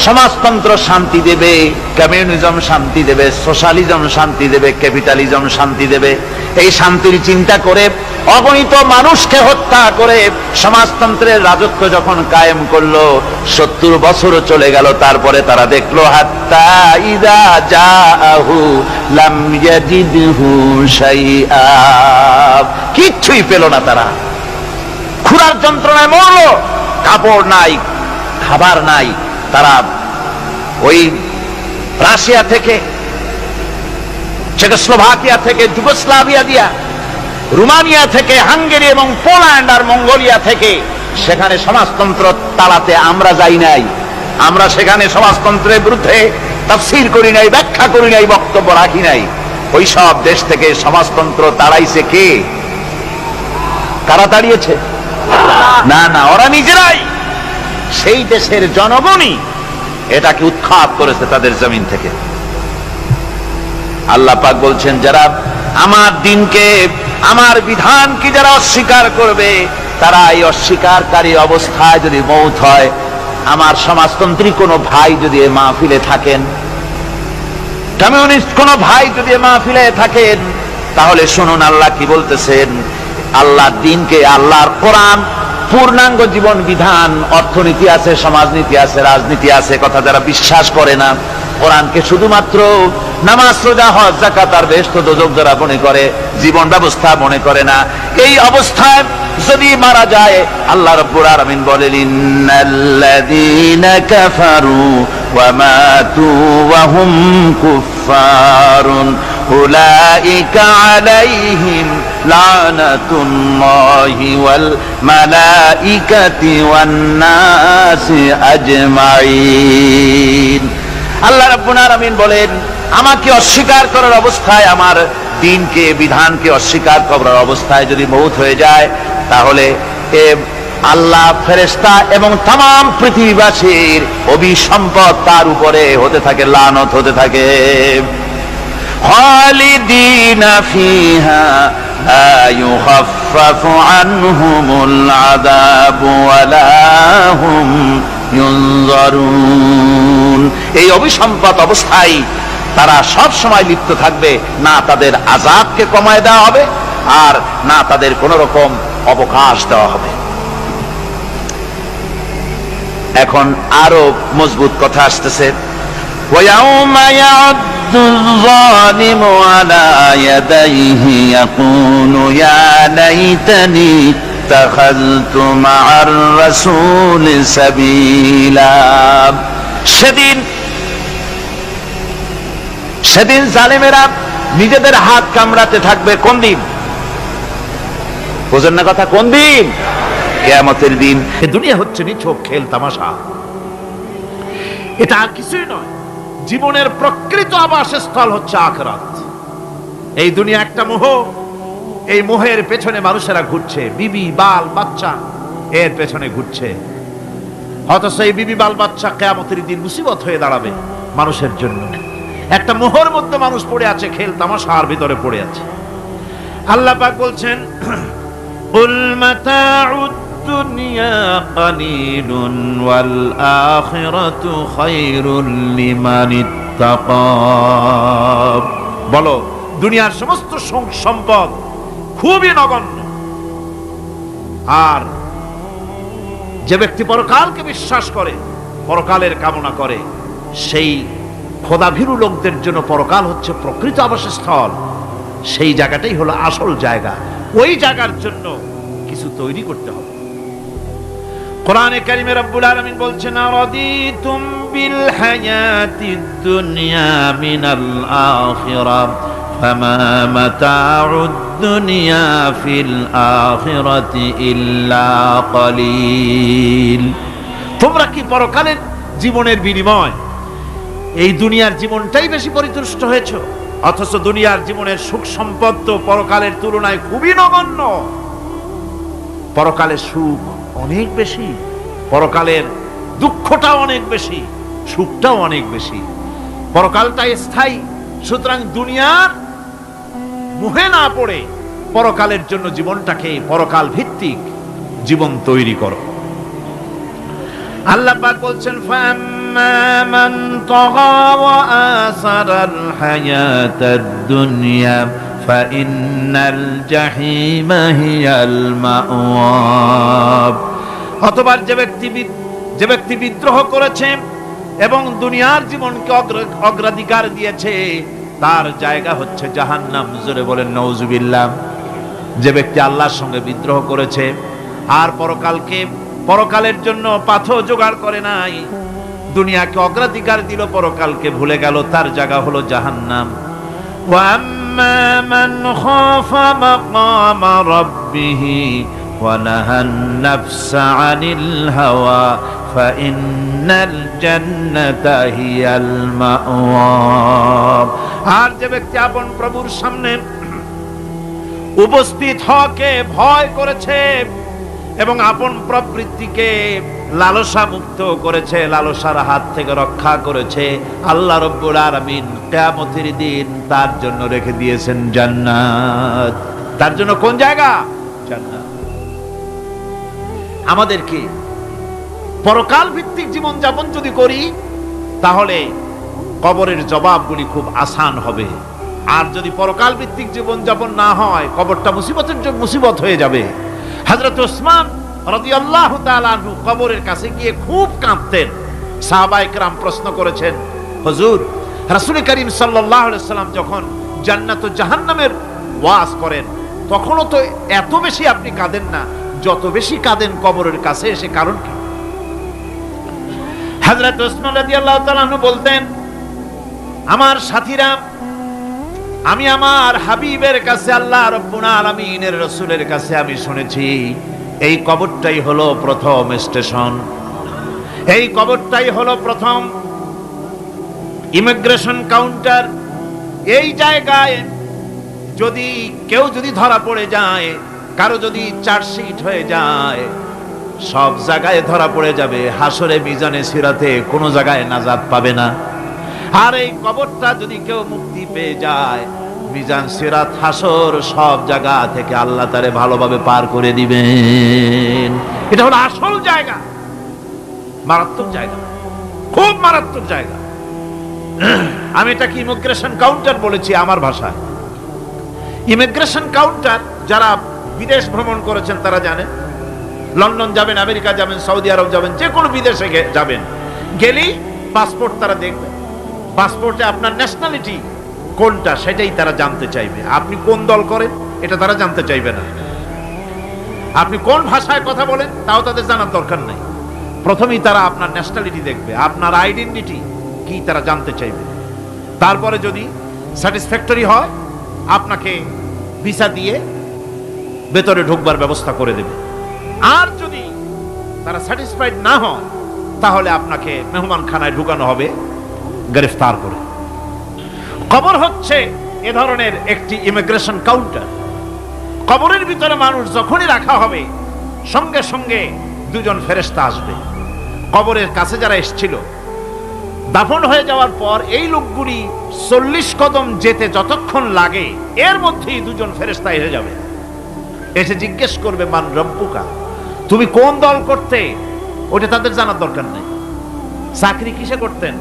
সমাজতন্ত্র শান্তি দেবে, কমিউনিজম শান্তি দেবে, সোশ্যালিজম শান্তি দেবে, ক্যাপিটালিজম শান্তি দেবে। এই শান্তির চিন্তা করে অগণিত মানুষকে হত্যা করে সমাজতন্ত্রের রাজত্ব যখন কায়েম করলো, 70 বছরও চলে গেল, তারপরে তারা দেখলো হাত্তা ইযা জাআহু লাম ইয়াজিদহু শাইআ, কিচ্ছুই পেল না। তারা ক্ষুধার যন্ত্রণায় মরলো, কাপড় নাই, খাবার নাই। তারা ওই রাশিয়া থেকে, চেকোস্লোভাকিয়া থেকে, যুগোস্লাভিয়া দিয়া, রোমানিয়া থেকে, হাঙ্গেরি এবং পোল্যান্ড আর মঙ্গোলিয়া থেকে, সেখানে সমাজতন্ত্র তাড়াতে আমরা যাই নাই। আমরা সেখানে সমাজতন্ত্রের বিরুদ্ধে তাফসীর করি নাই, ব্যাখ্যা করি নাই, বক্তব্য রাখি নাই। ওই সব দেশ থেকে সমাজতন্ত্র তাড়াইছে কে? কারা তাড়িয়েছে? না না, ওরা নিজেরাই, সেই দেশের জনগণই এটাকে উৎখাত করেছে তাদের জমিন থেকে। আল্লাহ পাক বলছেন, যারা আমার দিনকে, আমার বিধানকে যারা অস্বীকার করবে, তারা এই অস্বীকারী অবস্থায় যদি মৌত হয়, আমার সমাজতন্ত্রী কোনো ভাই যদি এ মাহফিলে থাকেন, কমিউনিস্ট কোনো ভাই যদি এ মাহফিলে থাকেন, তাহলে শুনুন আল্লাহ কি বলতেছেন। আল্লাহর দিনকে, আল্লাহর কোরআন পূর্ণাঙ্গ জীবন বিধান, অর্থনীতি আছে, সমাজনীতি আছে, রাজনীতি আছে, কথা যারা বিশ্বাস করে না, কোরআনকে শুধুমাত্র নামাজ, রোজা, হজ, যাকাত আর বেহেশত দোজখ যারা মনে করে, জীবন ব্যবস্থা মনে করে না, এই অবস্থায় যদি মারা যায়, আল্লাহ রাব্বুল আলামিন বলেন, ইন্নাল্লাযীনা কাফারু ওয়া মাতু ওয়া হুম কুফফারুন উলাইকা আলাইহিম লানাতুল্লাহি ওয়াল মালাইকাতি ওয়ান নাসি আজমাইন। আল্লাহ রাব্বুল আলামিন বলেন, আমাকে অস্বীকার করার অবস্থায়, আমার দিনকে, বিধানকে অস্বীকার করার অবস্থায় যদি মৌত হয়ে যায়, তাহলে আল্লাহ, ফেরেশতা এবং তামাম পৃথিবীবাসীর অভিসম্পদ তার উপরে হতে থাকে, লানত হতে থাকে। খালিদিনা ফিহা লা ইউখাফফাফু আনহুমুল আযাবু ওয়া লা হুম ইউনজারুন। এই অভিসম্পদ অবস্থায় তারা সব সময় লিপ্ত থাকবে, না তাদের আযাবকে কমায় দেওয়া হবে, আর না তাদের কোন রকম অবকাশ দেওয়া হবে। এখন আরো মজবুত কথা আসতেছে, ওয়ায়াউমা ইয়াউদ্দু الظالم على يديه يقول يا ليتني اتخذت مع الرسول سبيلا সেদিন জালেমেরা নিজেদের হাত কামড়াতে থাকবে। কোন দিন? বোঝেন না কথা? কোন দিন? কিয়ামতের দিন। এই দুনিয়া হচ্ছে নিছক খেল তামাশা, এটা আর কিছুই নয়। জীবনের প্রকৃত আবাসস্থল হচ্ছে আখিরাত। এই দুনিয়া একটা মোহ, এই মোহের পেছনে মানুষেরা ঘুরছে, বিবি বাল বাচ্চা এর পেছনে ঘুরছে। অথচ এই বিবি বাল বাচ্চা কিয়ামতের দিন মুসিবত হয়ে দাঁড়াবে মানুষের জন্য। একটা মোহর মধ্যে মানুষ পড়ে আছে, খেল তামাশার ভিতরে পড়ে আছে। আল্লাহ পাক বলছেন, কুল মাতাউদ দুনিয়া কালিলুন ওয়াল আখিরাতু খায়রুল লিমান ইত্তাকা। বলো, দুনিয়ার সমস্ত সম্পদ খুবই নগণ্য, আর যে ব্যক্তি পরকালকে বিশ্বাস করে, পরকালের কামনা করে, সেই খোদাভীরু লোকদের জন্য পরকাল হচ্ছে প্রকৃত আবাসস্থল। সেই জায়গাটাই হলো আসল জায়গা। ওই জায়গার জন্য কিছু তৈরি করতে হবে। কোরআনে কারিমে রব্বুল আলামিন বলছেন, আরাদিতুম বিল হায়াতিদ দুনিয়া মিনাল আখিরাহ ফামা মাতাউদ দুনিয়া ফিল আখিরাতি ইল্লা কলিল। তোমরা কি পরকালের জীবনের বিনিময় এই দুনিয়ার জীবনটাই বেশি পরিতুষ্ট হয়েছে? অথচ দুনিয়ার জীবনের সুখ সম্পদ তো পরকালের তুলনায় খুবই নগণ্য। পরকালের সুখ অনেক বেশি, পরকালের দুঃখটা অনেক বেশি, সুখটাও অনেক বেশি। পরকালটা স্থায়ী, সুতরাং দুনিয়ার মুহে না পড়ে পরকালের জন্য জীবনটাকে পরকাল ভিত্তিক জীবন তৈরি করো। আল্লাহ পাক বলছেন, ফাম্মা মান তাগা ওয়া আসারাল হায়াতাদ দুনিয়া ফাইন্নাল জাহিমা হিয়াল মাওয়া। অথবা যে ব্যক্তি বিদ্রোহ করেছে এবং দুনিয়ার জীবনকে অগ্রাধিকার দিয়েছে, তার জায়গা হচ্ছে জাহান্নাম। জোরে বলেন নাউজুবিল্লাহ। যে ব্যক্তি আল্লাহর সঙ্গে বিদ্রোহ করেছে আর পরকালের জন্য পাথর জোগাড় করে নাই, দুনিয়াকে অগ্রাধিকার দিল, পরকালকে ভুলে গেল, তার জায়গা হলো জাহান্নাম। ওয়া আম্মা মান খাফা মাকামা রাব্বিহি ওয়া নাহান নাফসা আনিল হাওয়া ফাইন্নাল জান্নাতা হিয়াল মাওয়া। আর যে ব্যক্তি আপন প্রভুর সামনে উপস্থিত হওয়াকে ভয় করেছে এবং আপন প্রবৃত্তিকে লালসা মুক্ত করেছে, লালসার হাত থেকে রক্ষা করেছে, আল্লাহ রাব্বুল আলামিন কিয়ামতের দিন তার জন্য রেখে দিয়েছেন জান্নাত। তার জন্য কোন জায়গা? জান্নাত। আমাদেরকে পরকাল ভিত্তিক জীবন যাপন যদি করি, তাহলে কবরের জবাবগুলি খুব আসান হবে। আর যদি পরকাল ভিত্তিক জীবন যাপন না হয়, কবরটা মুসিবত হয়ে যাবে। হযরত ওসমান রাদিয়াল্লাহু তাআলা আনহু কবরের কাছে গিয়ে খুব কাঁদতেন। সাহাবায়ে কেরাম প্রশ্ন করেছেন, হুজুর, রাসূল করিম সাল্লাল্লাহু আলাইহি সাল্লাম যখন জান্নাত ও জাহান্নামের ওয়াজ করেন, তখনও তো এত বেশি আপনি কাঁদেন না, যত বেশি কাঁদেন কবরের কাছে এসে, কারণ কি? হযরত ওসমান রাদিয়াল্লাহু তাআলা আনহু বলতেন, আমার সাথীরা, আমি আমার হাবিবের কাছে, আল্লাহ রাব্বুল আলামিনের রাসূলের কাছে আমি শুনেছি, এই কবরটাই হলো প্রথম স্টেশন, এই কবরটাই হলো প্রথম ইমিগ্রেশন কাউন্টার। এই জায়গায় কেউ যদি ধরা পড়ে যায়, কারো যদি চার্জশিট হয়ে যায়, সব জায়গায় ধরা পড়ে যাবে। হাসরে মিজানে সিরাতে কোনো জায়গায় নাজাত পাবে না। আর এই কবরটা যদি কেউ মুক্তি পেয়ে যায়, মিজান সিরাত হাসর সব জায়গা থেকে আল্লাহ তারে ভালোভাবে পার করে দিবেন। এটা হলো আসল জায়গা, মারাত্মক জায়গা, খুব মারাত্মক জায়গা। আমি এটাকে ইমিগ্রেশন কাউন্টার বলেছি আমার ভাষায়। ইমিগ্রেশন কাউন্টার যারা বিদেশ ভ্রমণ করেছেন তারা জানেন। লন্ডন যাবেন, আমেরিকা যাবেন, সৌদি আরব যাবেন, যে কোনো বিদেশে যাবেন, গেলেই পাসপোর্ট তারা দেখবে। পাসপোর্টে আপনার ন্যাশনালিটি কোনটা সেটাই তারা জানতে চাইবে। আপনি কোন দল করেন এটা তারা জানতে চাইবে না। আপনি কোন ভাষায় কথা বলেন তাও তাদের জানার দরকার নাই। প্রথমেই তারা আপনার ন্যাশনালিটি দেখবে, আপনার আইডেন্টিটি কি তারা জানতে চাইবে। তারপরে যদি স্যাটিসফ্যাক্টরি হয় আপনাকে ভিসা দিয়ে ভেতরে ঢুকবার ব্যবস্থা করে দেবে। আর যদি তারা স্যাটিসফাইড না হয় তাহলে আপনাকে মেহমানখানায় ঢুকানো হবে গ্রেফতার করে। কবর হচ্ছে এ ধরনের একটি ইমিগ্রেশন কাউন্টার। কবরের ভিতরে মানুষ যখনই রাখা হবে সঙ্গে সঙ্গে দুজন ফেরেশতা আসবে। কবরের কাছে যারা এসেছিল দাফন হয়ে যাওয়ার পর এই লোকগুলি 40 কদম যেতে যতক্ষণ লাগে এর মধ্যেই দুজন ফেরেশতা এসে যাবে। এসে জিজ্ঞেস করবে মান রব্বুকা, তুমি কোন দল করতে, ওটা তাদের জানার দরকার নেই। চাকরি কিসে করতেন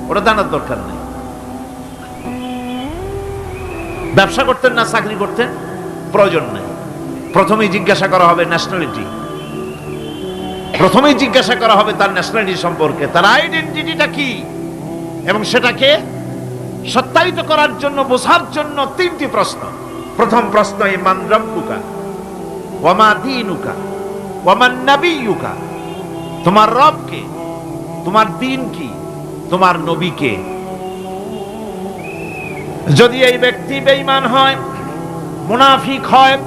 ওটা জানার দরকার নেই। ব্যবসা করতেন না চাকরি করতেন প্রয়োজন নেই। প্রথমেই জিজ্ঞাসা করা হবে ন্যাশনালিটি, প্রথমেই জিজ্ঞাসা করা হবে তার ন্যাশনালিটি সম্পর্কে, তার আইডেন্টিটিটা কি, এবং সেটাকে সত্যায়িত করার জন্য বোঝার জন্য 3টি প্রশ্ন। প্রথম প্রশ্ন মান রব্বুকা ওয়া মা দীনুকা ওয়া মান নাবিয়্যুকা, তোমার রব কে, তোমার দ্বীন কি, তোমার নবী কে। যদি এই ব্যক্তি বেঈমান হয়, মুনাফিক হয়,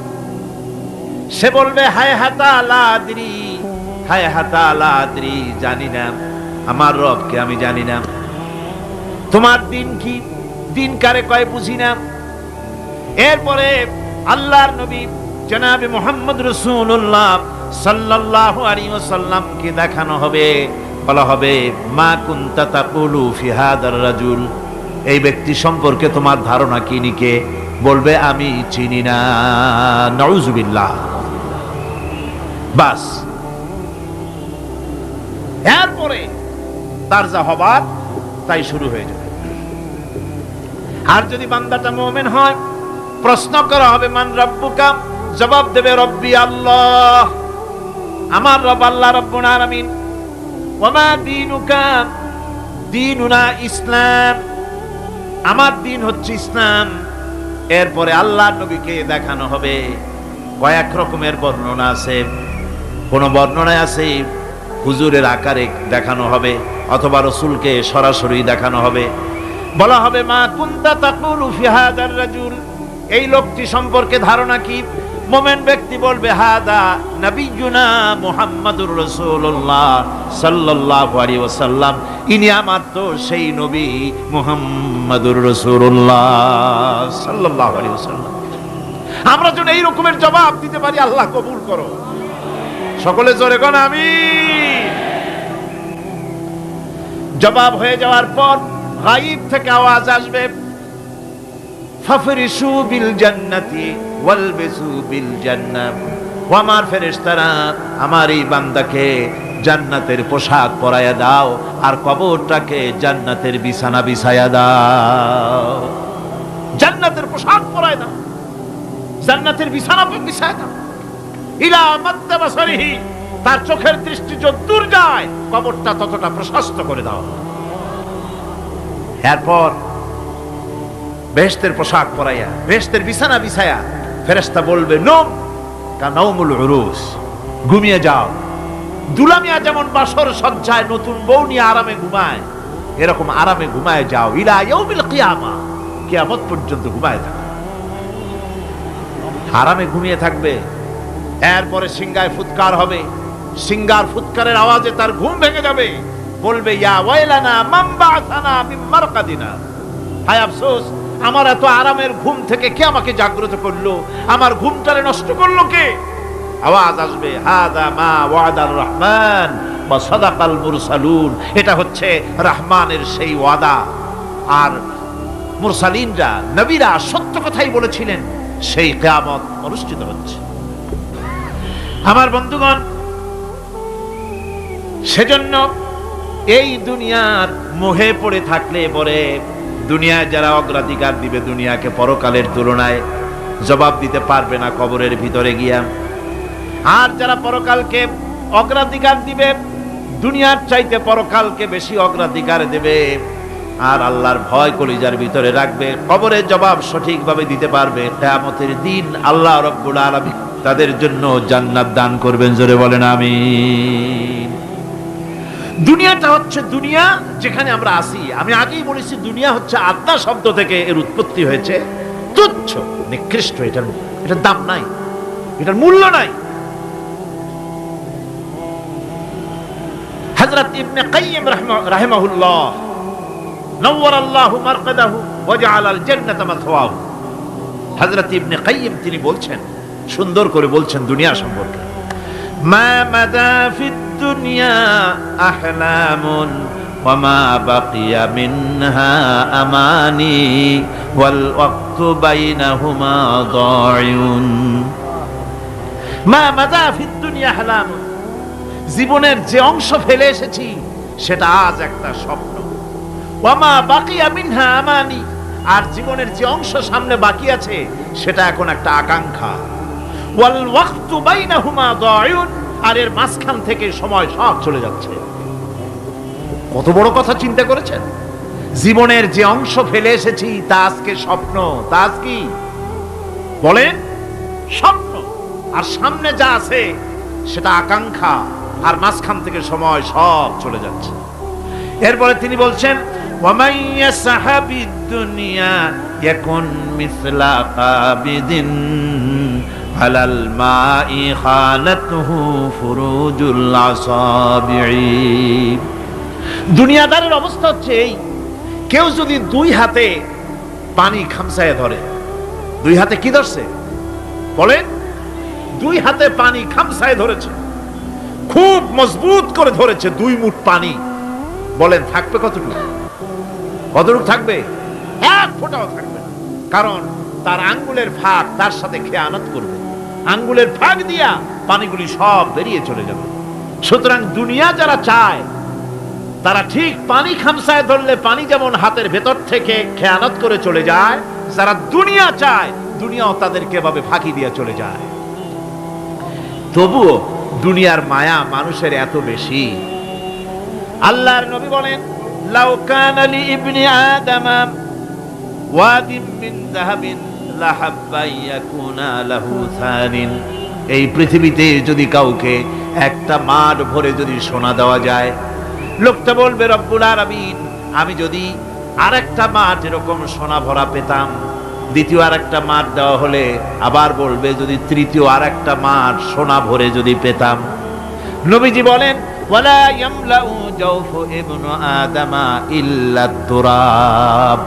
সে বলবে হায় হাতা লা আদরি, হায় হাতা লা আদরি, জানি না আমার রবকে আমি জানি না। তোমার দিন কি, দিন কারে কয় বুঝি না। এরপরে আল্লাহর নবী জনাবে মুহাম্মদ রাসূলুল্লাহ সাল্লাল্লাহু আলাইহি ওয়াসাল্লামকে দেখানো হবে, বলা হবে মা কুনতা তাকুলু ফি হাদার রাজুল, এই ব্যক্তি সম্পর্কে তোমার ধারণা কি নিকে, বলবে আমি চিনি না। নাউযুবিল্লাহ। বাস, এরপরে তার যা হবার তাই শুরু হয়ে যাবে। আর যদি বান্দাটা মুমিন হয়, প্রশ্ন করা হবে মান রব্বুকা, জবাব দেবে রব্বি আল্লাহ, আমার রব আল্লাহ রাব্বুল আলামিন। ওয়া মা দীনুকা, দীনুনা ইসলাম, আমার দিন হচ্ছে ইসলাম। এরপরে আল্লাহর নবীকে দেখানো হবে। কয়েক রকমের বর্ণনা আছে, কোন বর্ণনায় আছে হুজুরের আকারে দেখানো হবে, অথবা রাসূলকে সরাসরি দেখানো হবে। বলা হবে মা কুনতা তাকুলু ফি হাদার রাজুল, এই লোকটি সম্পর্কে ধারণা কি। মুমিন ব্যক্তি বলবে হাদা নবিয়ুনা মুহাম্মাদুর রাসূলুল্লাহ সাল্লাল্লাহু আলাইহি ওয়াসাল্লাম, ইনি আমার তো সেই নবী মুহাম্মাদুর রাসূলুল্লাহ সাল্লাল্লাহু আলাইহি ওয়াসাল্লাম। আমরা যেন এই রকমের জবাব দিতে পারি, আল্লাহ কবুল করো। সকলে জোরে কোন আমিন। জবাব হয়ে যাওয়ার পর গায়ব থেকে আওয়াজ আসবে ফাফরিশু বিল জান্নাতি ওয়ালবিসু বিল জান্নাহ, ও আমার ফেরেশতারা আমার এই বান্দাকে জান্নাতের পোশাক পরায়া দাও আর কবরটাকে জান্নাতের বিছানা বিছায়া দাও। জান্নাতের পোশাক পরায় দাও, জান্নাতের বিছানা বিছায়া দাও। ইলা মাদ্দা বাসারিহি, তার চোখের দৃষ্টি যত দূর যায় কবরটা ততটা প্রশস্ত করে দাও। এরপর বেহেশতের পোশাক পরাইয়া বেহেশতের বিছানা বিছায়া ফেরেশতা বলবে নম কানাউমুল উরুস, ঘুমিয়ে যাও। দুলামিয়া যেমন বাসর সজ্জায় নতুন বউ নিয়ে আরামে ঘুমায়, এরকম আরামে ঘুমায় যাও। ইলা ইয়াউমিল কিয়ামা, কিয়ামত পর্যন্ত ঘুমায় থাকো, আরামে ঘুমিয়ে থাকবে। এরপরে সিংগায় ফুৎকার হবে, সিংগার ফুৎকারের আওয়াজে তার ঘুম ভেঙে যাবে। বলবে ইয়া ওয়াইলানা মান বা'সানা মিন মারকাদিনা, হায় আফসোস, আমার এত আরামের ঘুম থেকে কে আমাকে জাগ্রত করলো, আমার ঘুমটারে নষ্ট করলো কে। আওয়াজ আসবে হাদা মা ওয়াদার রহমান ওয়া সাদাকাল মুরসালুন, এটা হচ্ছে রহমানের সেই ওয়াদা, আর মুরসালিনরা নবীরা সত্য কথাই বলেছিলেন, সেই কিয়ামত অনুষ্ঠিত হচ্ছে। আমার বন্ধুগণ, সেজন্য এই দুনিয়ার মোহে পড়ে থাকলে পরে দুনিয়ায় যারা অগ্রাধিকার দিবে দুনিয়াকে পরকালের তুলনায়, জবাব দিতে পারবে না কবরের ভিতরে গিয়া। আর যারা পরকালকে অগ্রাধিকার দিবে, দুনিয়ার চাইতে পরকালকে বেশি অগ্রাধিকার দেবে, আর আল্লাহর ভয় কলিজার ভিতরে রাখবে, কবরের জবাব সঠিকভাবে দিতে পারবে, কিয়ামতের দিন আল্লাহ রাব্বুল আলামিন তাদের জন্য জান্নাত দান করবেন। জোরে বলেন আমিন। দুনিয়াটা হচ্ছে দুনিয়া যেখানে আমরা আছি। আমি আগেই বলেছি দুনিয়া হচ্ছে আত্মা শব্দ থেকে এর উৎপত্তি হয়েছে। তুচ্ছ, নিকৃষ্ট, এটার দাম নাই, এটার মূল্য নাই। হযরত ইবনে কাইয়্যিম রাহিমাহুল্লাহ নওয়ারাল্লাহু মারকাদাহু ওয়া জাআলাল জান্নাতা মাথওয়াহু। হযরত ইবনে কাইয়্যিম তিনি বলছেন, সুন্দর করে বলছেন দুনিয়া সম্পর্কে, মা মাদা ফিদ দুনিয়া আহলামুন ওয়া মা বাকিয়া মিনহা আমানি ওয়াল ওয়াক্তু বাইনাহুমা দায়ুন। মা মাদা ফিদ দুনিয়া আহলামুন, জীবনের যে অংশ ফেলে এসেছি সেটা আজ একটা স্বপ্ন। ওয়া মা বাকিয়া মিনহা আমানি, আর জীবনের যে অংশ সামনে বাকি আছে সেটা এখন একটা আকাঙ্ক্ষা। ওয়াল ওয়াক্তু বাইনাহুমা দায়ুন, আর এর মাঝখান থেকে সময় সব চলে যাচ্ছে। কত বড় কথা চিন্তা করেছেন? জীবনের যে অংশ ফেলে এসেছি তা আজকে স্বপ্ন, তা আজ কি বলেন? স্বপ্ন। আর সামনে যা আছে সেটা আকাঙ্ক্ষা, আর মাঝখান থেকে সময় সব চলে যাচ্ছে। এরপরে তিনি বলছেন, ওয়ামান ইয়াসহাবিদ দুনিয়া ইয়াকুন মিসলা কাবিদিন আলাল মাই খানাতুহু ফুরুজুল আসাবিঈ। দুনিয়াদারের অবস্থা হচ্ছে এই, কেউ যদি দুই হাতে পানি খামসায় ধরে, দুই হাতে কি ধরছে বলেন? দুই হাতে পানি খামসায় ধরেছে, খুব মজবুত করে ধরেছে, 2 মুঠ পানি। বলেন থাকবে কতটুকু? কতটুকু থাকবে? 1 ফোঁটাও থাকবে না। কারণ তার আঙ্গুলের ফাঁক তার সাথে খেয়ানত করবে, আঙ্গুলের ফাঁক দিয়া পানিগুলি সব বেরিয়ে চলে যাবে। সুতরাং দুনিয়া যারা চায় তারা ঠিক পানি খামসায় ধরলে পানি যেমন হাতের ভেতর থেকে খেয়ানত করে চলে যায়, যারা দুনিয়া চায় দুনিয়াও তাদেরকে এভাবে ফাঁকি দিয়ে চলে যায়। তবুও দুনিয়ার মায়া মানুষের এত বেশি। আল্লাহর নবী বলেন, লাউ কানা লি ইবনি আদম ওয়াদিন মিন যাহাবিন লাহাব্বা ইয়াকুনা লাহু থানিন। এই পৃথিবীতে যদি কাউকে একটা মাঠ ভরে যদি সোনা দেওয়া যায়, লোকটা বলবে রব্বুল আলামিন, আমি যদি আরেকটা মাঠ এরকম সোনা ভরা পেতাম। দ্বিতীয় আরেকটা মাঠ দেওয়া হলে আবার বলবে যদি তৃতীয় আরেকটা মাঠ সোনা ভরে যদি পেতাম। নবীজি বলেন, ওয়ালা ইয়ামলাউ জাওফু ইবনু আদামা ইল্লা তুরাব।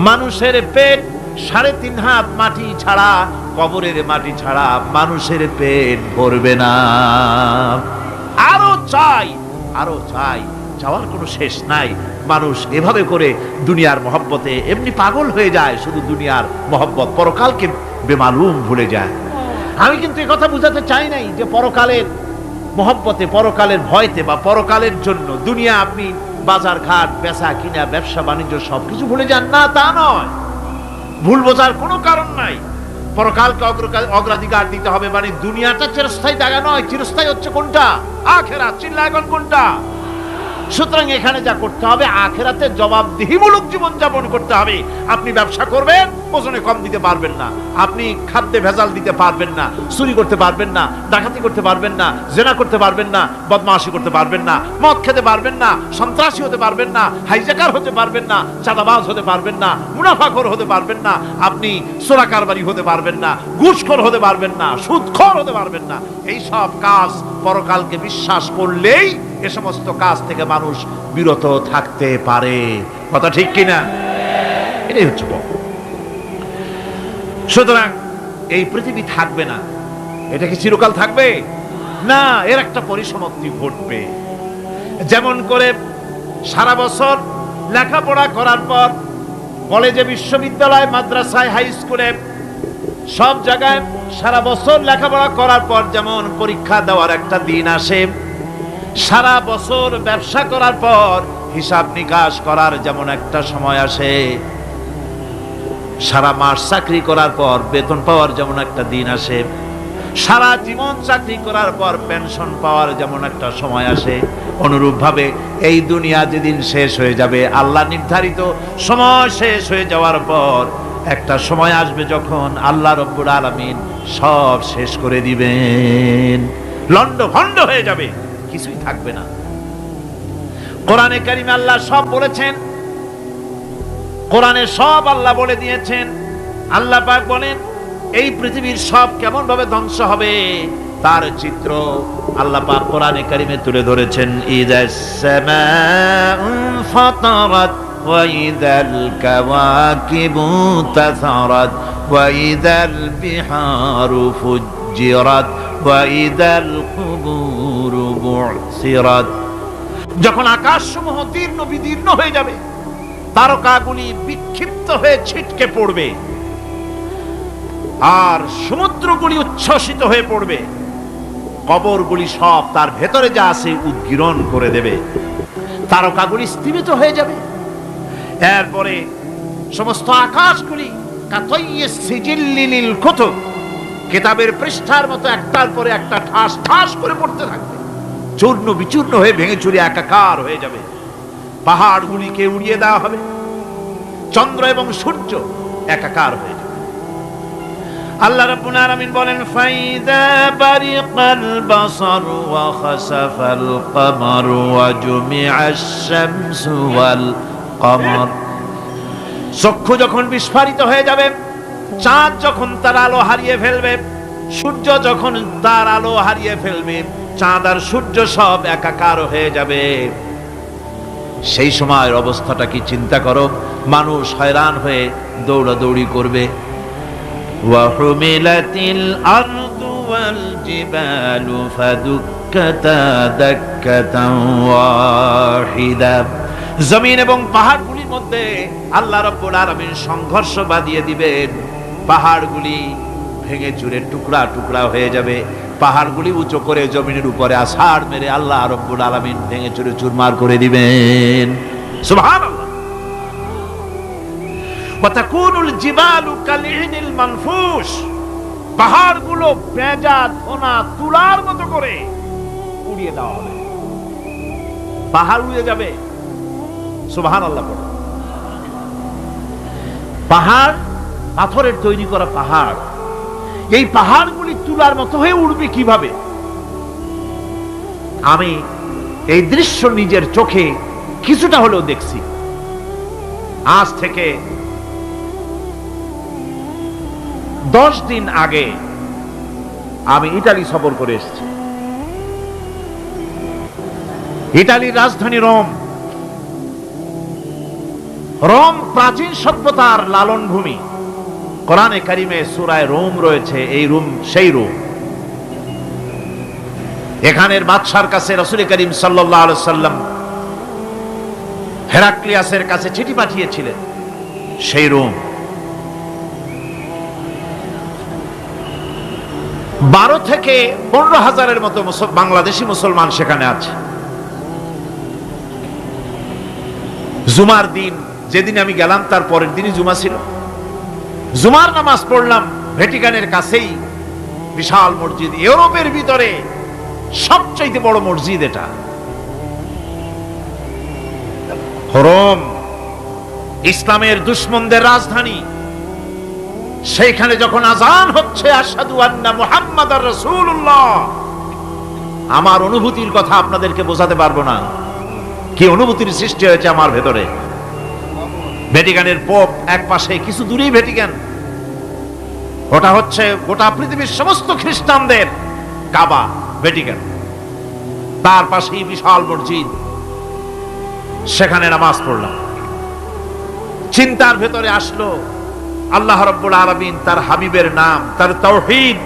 মানুষের পেট 3.5 হাত মাটি ছাড়া, কবরের মাটি ছাড়া মানুষের পেট ভরবে না। আরো চাই, আরো চাই, চাওয়ার কোনো শেষ নাই। মানুষ এভাবে করে দুনিয়ার মহব্বতে এমনি পাগল হয়ে যায়, শুধু দুনিয়ার মহব্বত, পরকালকে বেমালুম ভুলে যায়। আমি কিন্তু এই কথা বুঝাতে চাই নাই যে পরকালের মহব্বতে, পরকালের ভয়তে বা পরকালের জন্য দুনিয়া আপনি বাজার ঘাট, বেচা কিনা, ব্যবসা বাণিজ্য সবকিছু ভুলে যান, না তা নয়। ভুল বোঝার কোনো কারণ নাই। পরকালকে অগ্রাধিকার দিতে হবে, মানে দুনিয়াটা চিরস্থায়ী জায়গা নয়। চিরস্থায়ী হচ্ছে কোনটা? আখিরাত। চিল্লা এখন কোনটা? সুতরাং এখানে যা করতে হবে, আখিরাতে জবাবদিহিমূলক জীবন যাপন করতে হবে। আপনি ব্যবসা করবেন, ওজনে কম দিতে পারবেন না। আপনি খাদ্যে ভেজাল দিতে পারবেন না, চুরি করতে পারবেন না, ডাকাতি করতে পারবেন না, জেনা করতে পারবেন না, বদমাশি করতে পারবেন না, মদ খেতে পারবেন না, সন্ত্রাসী হতে পারবেন না, হাইজ্যাকার হতে পারবেন না, চাঁদাবাজ হতে পারবেন না, মুনাফাখোর হতে পারবেন না, আপনি চোরা কারবারি হতে পারবেন না, ঘুষখোর হতে পারবেন না, সুদখোর হতে পারবেন না। এই সব কাজ পরকালকে বিশ্বাস করলেই এ সমস্ত কাজ থেকে মানুষ বিরত থাকতে পারে। কথা ঠিক কিনা? এটাই হচ্ছে। সুতরাং এই পৃথিবী থাকবে না। এটা কি চিরকাল থাকবে? না, এর একটা পরিসমাপ্তি ঘটবে। যেমন করে সারা বছর লেখাপড়া করার পর কলেজে, বিশ্ববিদ্যালয়, মাদ্রাসায়, হাই স্কুলে, সব জায়গায় সারা বছর লেখাপড়া করার পর যেমন পরীক্ষা দেওয়ার একটা দিন আসে, সারা বছর ব্যবসা করার পর হিসাব নিকাশ করার যেমন একটা সময় আসে, সারা মাস চাকরি করার পর বেতন পাওয়ার যেমন একটা দিন আসে, সারা জীবন চাকরি করার পর পেনশন পাওয়ার যেমন একটা সময় আসে, অনুরূপভাবে এই দুনিয়া যেদিন শেষ হয়ে যাবে, আল্লাহ নির্ধারিত সময় শেষ হয়ে যাওয়ার পর একটা সময় আসবে যখন আল্লাহ রব্বুল আলামিন সব শেষ করে দিবেন, লন্ড ভন্ড হয়ে যাবে, কিছুই থাকবে না। কোরআনে কারিমে আল্লাহ সব বলেছেন, কোরআনে সব আল্লাহ বলে দিয়েছেন। আল্লাহ পাক বলেন এই পৃথিবীর সব কেমন ভাবে ধ্বংস হবে তার চিত্র আল্লাহ পাক কোরআনে কারিমে তুলে ধরেছেন। ইযাস সামাউ ফাতারাত ওয়া ইযাল কাওয়াকিবু তাসারাত ওয়া ইযাল বিহারু ফুজ্জিরাত ওয়া ইযাল কুবুরু বু'সিরাত। যখন আকাশসমূহ দীর্ণ বিদীর্ণ হয়ে যাবে, তারকাগুলি বিক্ষিপ্ত হয়ে ছিটকে পড়বে, আর সমুদ্রগুলি উচ্ছ্বসিত হয়ে পড়বে, কবরগুলি সব তার ভেতরে যা আছে উদ্গীরণ করে দেবে, তারকাগুলি স্থিমিত হয়ে যাবে। এরপরে সমস্ত আকাশগুলি কাতাইয়িস সিজিল্লিল কুতুব, কিতাবের পৃষ্ঠার মতো একটার পরে একটা ঠাস ঠাস করে পড়তে থাকবে, চূর্ণ বিচূর্ণ হয়ে ভেঙে চুরে একাকার হয়ে যাবে। পাহাড়গুলিকে উড়িয়ে দেওয়া হবে, চন্দ্র এবং সূর্য একাকার হয়ে যাবে। আল্লাহ রাব্বুল আলামিন বলেন ফাইযা বারিকাল বাসার ওয়া খাসাফাল কমার ওয়া জুমিআশ শামসু ওয়াল কমার। চক্ষু যখন বিস্ফারিত হয়ে যাবে, চাঁদ যখন তার আলো হারিয়ে ফেলবে, সূর্য যখন তার আলো হারিয়ে ফেলবে, চাঁদ আর সূর্য সব একাকার হয়ে যাবে, সেই সময়ের অবস্থাটা কি চিন্তা করো। মানুষ হয়রান হয়ে দৌড়াদৌড়ি করবে। ওয়াহুমিলাতিল আরদু ওয়াল জিবালু ফাদুক্কাতা দাক্কাতান ওয়াহিদা। জমিন এবং পাহাড়গুলির মধ্যে আল্লাহ রাব্বুল আলামিন সংঘর্ষ বাঁধিয়ে দিবেন, পাহাড়গুলি ভেঙে চুরে টুকরা টুকরা হয়ে যাবে, পাহাড়গুলি উঁচু করে জমিনের উপরে আছাড় মেরে আল্লাহ রাব্বুল আলামিন ভেঙে চুরে চুরমার করে দিবেন। সুবহানাল্লাহ। ওয়া তাকুনুল জিবালু কালইনিল মানফুশ। পাহাড়গুলো ভেজা ধোনা তুলার মতো করে উড়িয়ে দেওয়া হবে, পাহাড় উড়ে যাবে। সুবহানাল্লাহ। পাহাড় পাথরের তৈরি করা পাহাড়, এই পাহাড়গুলি তুলার মতো হয়ে উড়বে কিভাবে? আমি এই দৃশ্য নিজের চোখে কিছুটা হলেও দেখছি। আজ থেকে 10 দিন আগে আমি ইতালি সফর করে এসেছি। ইতালির রাজধানী রোম। রোম প্রাচীন সভ্যতার লালন ভূমি। কোরআনে কারিমে সূরায়ে রোম রয়েছে, এই রোম সেই রোম। এখানের বাদশার কাছে রাসূল করিম সাল্লাল্লাহু আলাইহি সাল্লাম হেরাক্লিয়াসের কাছে চিঠি পাঠিয়েছিলেন, সেই রোম। 12 থেকে 15,000-এর মতো বাংলাদেশি মুসলমান সেখানে আছে। জুমার দিন, যেদিন আমি গেলাম তার পরের দিনই জুমা ছিল। জুমার নামাজ পড়লাম ভ্যাটিকানের কাছেই বিশাল মসজিদ, ইউরোপের ভিতরে সবচাইতে বড় মসজিদ এটা। রোম ইসলামের দুশমনদের রাজধানী। সেইখানে যখন আযান হচ্ছে আশহাদু আন্না মুহাম্মাদার রাসূলুল্লাহ, আমার অনুভূতির কথা আপনাদেরকে বোঝাতে পারবো না, কি অনুভূতির সৃষ্টি হয়েছে আমার ভেতরে। ভ্যাটিকানের পোপ এক পাশে, কিছু দূরেই ভ্যাটিকান, ওটা হচ্ছে গোটা পৃথিবীর সমস্ত খ্রিস্টানদের কাবা, ভ্যাটিকান। তার পাশেই বিশাল মসজিদ, সেখানে নামাজ পড়লাম। চিন্তার ভেতরে আসলো আল্লাহ রাব্বুল আলামিন তার হাবিবের নাম, তার তাওহীদ,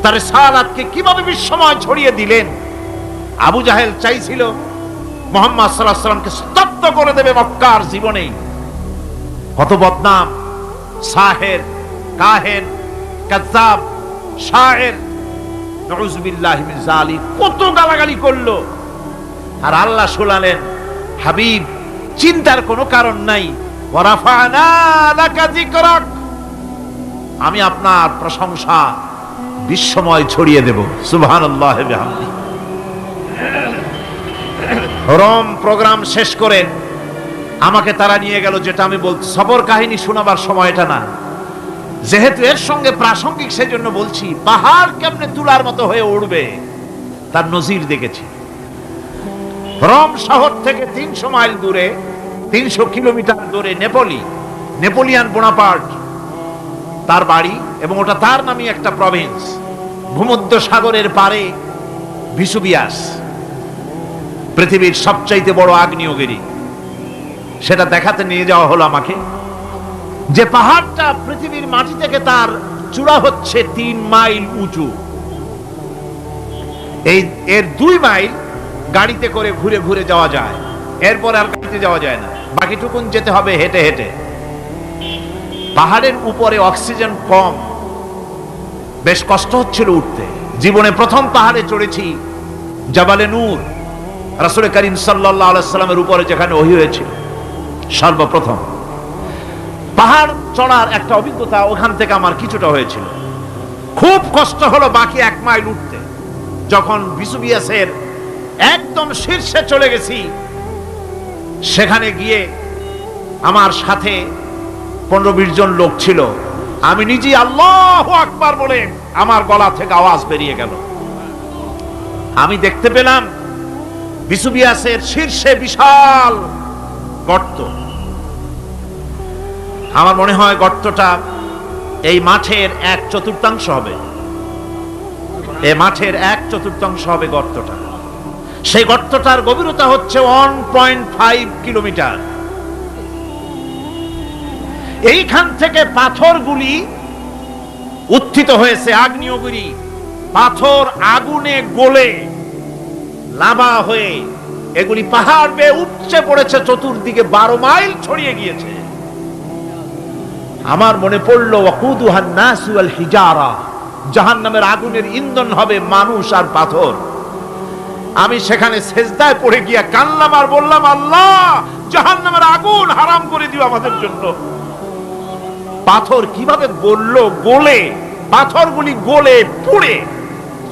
তার রিসালাতকে কিভাবে বিশ্বময় ছড়িয়ে দিলেন। আবু জাহেল চাইছিল মুহাম্মদ সাল্লাল্লাহু আলাইহি ওয়াসাল্লামকে স্তব্ধ করে দেবে মক্কার জীবনেই। কত বদনাম, সাহের, কাহেন, কাযযাব, শায়ের, নাউযুবিল্লাহি মিন যালিক, কত গালাগালি করলো। আর আল্লাহ শোনালেন, হাবিব চিন্তার কোনো কারণ নাই, ওয়া রাফা'না লাকা যিকরাক, আমি আপনার প্রশংসা বিশ্বময় ছড়িয়ে দেব। সুবহানাল্লাহ ওয়া বিহামদিহি। রোম প্রোগ্রাম শেষ করে আমাকে তারা নিয়ে গেল, যেটা আমি বলছি সফর কাহিনী শোনাবার সময় এটা না, যেহেতু এর সঙ্গে প্রাসঙ্গিক সেজন্য বলছি। পাহাড় কেমনে তুলার মতো হয়ে উঠবে তার নজির দেখেছি। রোম শহর থেকে 300 মাইল দূরে, 300 কিলোমিটার দূরে নেপোলিয়ান বোনাপার্ট তার বাড়ি, এবং ওটা তার নামে একটা প্রভিন্স। ভূমধ্য সাগরের পারে ভিসুবিয়াস, পৃথিবীর সবচাইতে বড় আগ্নেয়গিরি। সেটা দেখাতে নিয়ে যাওয়া হলো আমাকে, যে পাহাড়টা পৃথিবীর মাটি থেকে তার চূড়া হচ্ছে 3 মাইল উঁচু। এর 2 মাইল গাড়িতে করে ঘুরে ঘুরে যাওয়া যায়, এরপর আর গাড়িতে যাওয়া যায় না, বাকিটুকুন যেতে হবে হেঁটে হেঁটে। পাহাড়ের উপরে অক্সিজেন কম, বেশ কষ্ট হচ্ছিল উঠতে। জীবনে প্রথম পাহাড়ে চড়েছি জাবালে নূর, রাসূল করিম সাল্লাল্লাহু আলাইহি সাল্লামের উপরে যেখানে ওহী হয়েছিল সর্বপ্রথম। পাহাড় চড়ার একটা অভিজ্ঞতা ওখান থেকে আমার কিছুটা হয়েছিল। খুব কষ্ট হলো বাকি 1 মাইল উঠতে। যখন ভিসুবিয়াসের একদম শীর্ষে চলে গেছি, সেখানে গিয়ে আমার সাথে 15-20 জন লোক ছিল। আমি নিজেই আল্লাহু আকবার বলে আমার গলা থেকে আওয়াজ বেরিয়ে গেল। আমি দেখতে পেলাম ভিসুবিয়াসের শীর্ষে বিশাল গর্ত। আমার মনে হয় গর্তটা এই মাঠের 1/4 হবে। এই মাঠের 1/4 হবে গর্তটা। সেই গর্তটার গভীরতা হচ্ছে 1.5 কিলোমিটার। এইখান থেকে পাথরগুলি উত্থিত হয়েছে, আগ্নেয়গিরি পাথর আগুনে গলে লাভা হয়ে এগুলি পাহাড় বেয়ে উপচে পড়েছে, চতুর্দিকে 12 মাইল ছড়িয়ে গিয়েছে। আমার মনে পড়লো ওয়াকুদুহান নাসু ওয়াল হিজারা, জাহান্নামের আগুনের ইন্ধন হবে মানুষ আর পাথর। আমি সেখানে সেজদায় পড়ে গিয়া কানলাম আর বললাম, আল্লাহ জাহান্নামের আগুন হারাম করে দিও আমাদের জন্য। পাথর কিভাবে গললো, গলে পাথরগুলি গলে পুড়ে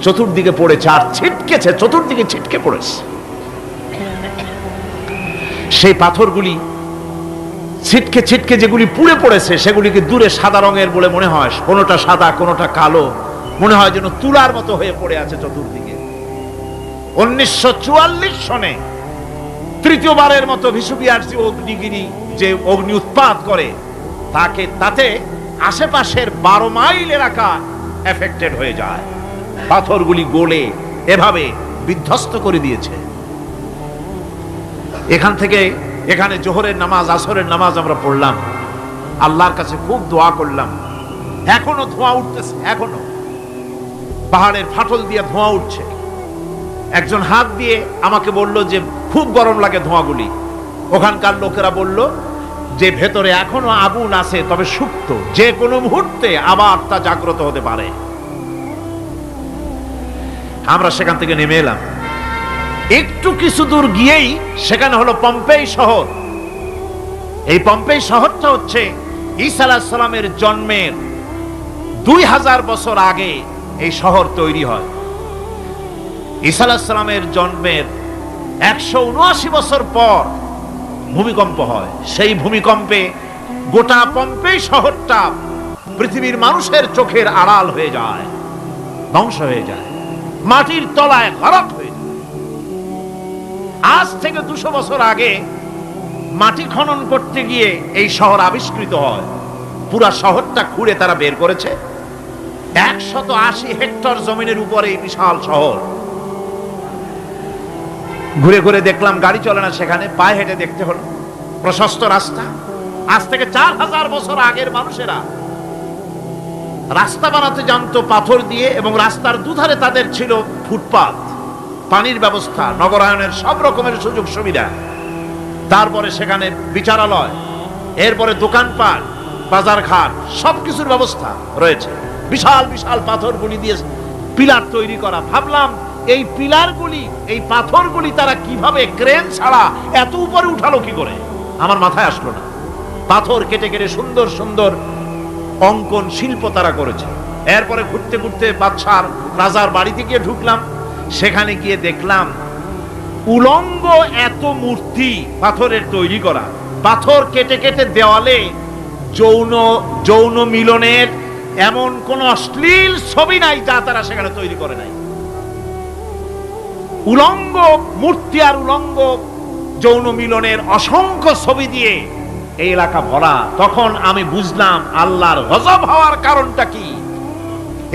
চতুর্দিকে পড়েছে আর ছিটকেছে, চতুর্দিকে ছিটকে পড়েছে। সেই পাথরগুলি ছিটকে ছিটকে যেগুলি পুড়ে পড়েছে সেগুলিকে দূরে সাদা রঙের বলে মনে হয়, কোনোটা সাদা কোনোটা কালো, মনে হয় যেন তুলার মতো হয়ে পড়ে আছে চতুর্দিকে। 1944 সনে তৃতীয়বারের মতো ভিসুবিয়াস অগ্নিগিরি যে অগ্নি উৎপাত করে, তাতে আশেপাশের 12 মাইল এলাকা এফেক্টেড হয়ে যায়। পাথরগুলি গলে এভাবে বিধ্বস্ত করে দিয়েছে। এখান থেকে এখানে জোহরের নামাজ, আসরের নামাজ আমরা পড়লাম, আল্লাহর কাছে খুব দোয়া করলাম। এখনো ধোঁয়া উঠতেছে, এখনো পাহাড়ের ফাটল দিয়ে ধোঁয়া উঠছে। একজন হাত দিয়ে আমাকে বলল যে খুব গরম লাগে ধোঁয়াগুলি। ওখানকার লোকেরা বলল যে ভেতরে এখনো আগুন আছে, তবে সুপ্ত, যে কোনো মুহূর্তে আবার তা জাগ্রত হতে পারে। আমরা সেখান থেকে নেমে এলাম। একটু কিছু দূর গিয়েই সেখানে হলো পম্পেই শহর। এই পম্পেই শহরটা হচ্ছে ঈসা আলাইহিস সালামের জন্মের 2000 বছর আগে এই শহর তৈরি হয়। ঈসা আলাইহিস সালামের জন্মের 179 বছর পর ভূমিকম্প হয়। সেই ভূমিকম্পে গোটা পম্পেই শহরটা পৃথিবীর মানুষের চোখের আড়াল হয়ে যায়, ধ্বংস হয়ে যায়, মাটির তলায় গরক হয়ে যায়। আজ থেকে 200 বছর আগে মাটি খনন করতে গিয়ে এই শহর আবিষ্কৃত হয়। পুরা শহরটা খুঁড়ে তারা বের করেছে। 180 হেক্টর জমিনের উপরে এই বিশাল শহর। ঘুরে ঘুরে দেখলাম, গাড়ি চলে না সেখানে, পায়ে হেঁটে দেখতে হলো। প্রশস্ত রাস্তা। আজ থেকে 4000 বছর আগের মানুষেরা রাস্তা বানাতে জানতো পাথর দিয়ে, এবং রাস্তার দুধারে তাদের ছিল ফুটপাত, পানির ব্যবস্থা, নগরায়নের সব রকমের সুযোগ সুবিধা। তারপরে সেখানে বিচারালয়, এরপরে দোকানপাট, বাজার ঘাট, সবকিছুর ব্যবস্থা রয়েছে। বিশাল বিশাল পাথরগুলি দিয়ে পিলার তৈরি করা। ভাবলাম এই পিলারগুলি, এই পাথরগুলি তারা কিভাবে ক্রেন ছাড়া এত উপরে উঠালো কি করে, আমার মাথায় আসলো না। পাথর কেটে কেটে সুন্দর সুন্দর অঙ্কন শিল্প তারা করেছে। এরপরে ঘুরতে ঘুরতে বাদশার রাজার বাড়িতে গিয়ে ঢুকলাম। সেখানে গিয়ে দেখলাম উলঙ্গ এত মূর্তি পাথরের তৈরি করা, পাথর কেটে কেটে দেওয়ালে যৌন মিলনের এমন কোন অশ্লীল ছবি নাই যা তারা সেখানে তৈরি করে নাই। উলঙ্গ মূর্তি আর উলঙ্গ যৌন মিলনের অসংখ্য ছবি দিয়ে এই এলাকা ভরা। তখন আমি বুঝলাম আল্লাহর গজব হওয়ার কারণটা কি,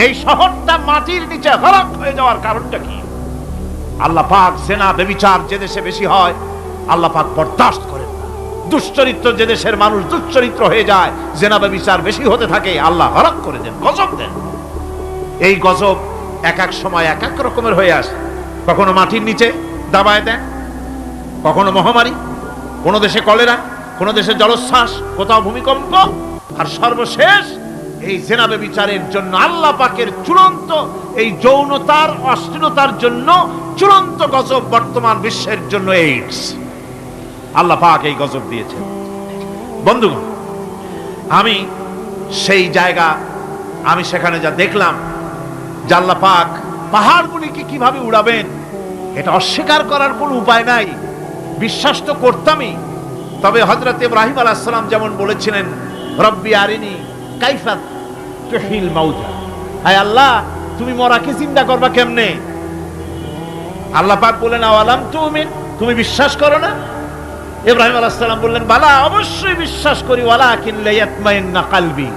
এই শহরটা মাটির নিচে হরক হয়ে যাওয়ার কারণটা কি। আল্লাহ পাক জেনা ব্যভিচার যে দেশে বেশি হয় আল্লাহ পাক বরদাস্ত করেন না। দুশ্চরিত্র যে দেশের মানুষ দুশ্চরিত্র হয়ে যায়, জেনা ব্যভিচার বেশি হতে থাকে, আল্লাহ হরক করে দেন, গজব দেন। এই গজব এক এক সময় এক এক রকমের হয়ে আসে। কখনো মাটির নিচে দাবায় দেন, কখনো মহামারী, কোন দেশে কলেরা, কোন দেশে জলোচ্ছ্বাস, কোথাও ভূমিকম্প, আর সর্বশেষ এই জেনা ব্যভিচারের জন্য আল্লাহ পাকের চূড়ান্ত এই যৌনতার অশ্লীলতার জন্য চূড়ান্ত গজব বর্তমান বিশ্বের জন্য এইডস। আল্লাহ পাক এই গজব দিয়েছেন। বন্ধুগণ, আমি সেই জায়গা, আমি সেখানে যা দেখলাম যে আল্লাহ পাক পাহাড়গুলিকে কিভাবে উড়াবেন এটা অস্বীকার করার কোনো উপায় নাই। বিশ্বাস তো করতামই, তবে হযরত ইব্রাহিম আলাইহিস সালাম যেমন বলেছিলেন, রব্বি আরিনি কাইফা তুহিল মাউতা, হায় আল্লাহ তুমি মরাকে জিন্দা করবা কেমনে? আল্লাহ পাক বলেন আওয়ালাম তুমিন, তুমি বিশ্বাস করো না? ইব্রাহিম আলাইহিস সালাম বললেন বালা, অবশ্যই বিশ্বাস করি, ওয়ালাকিন লিয়াতমাইন্না কলবি,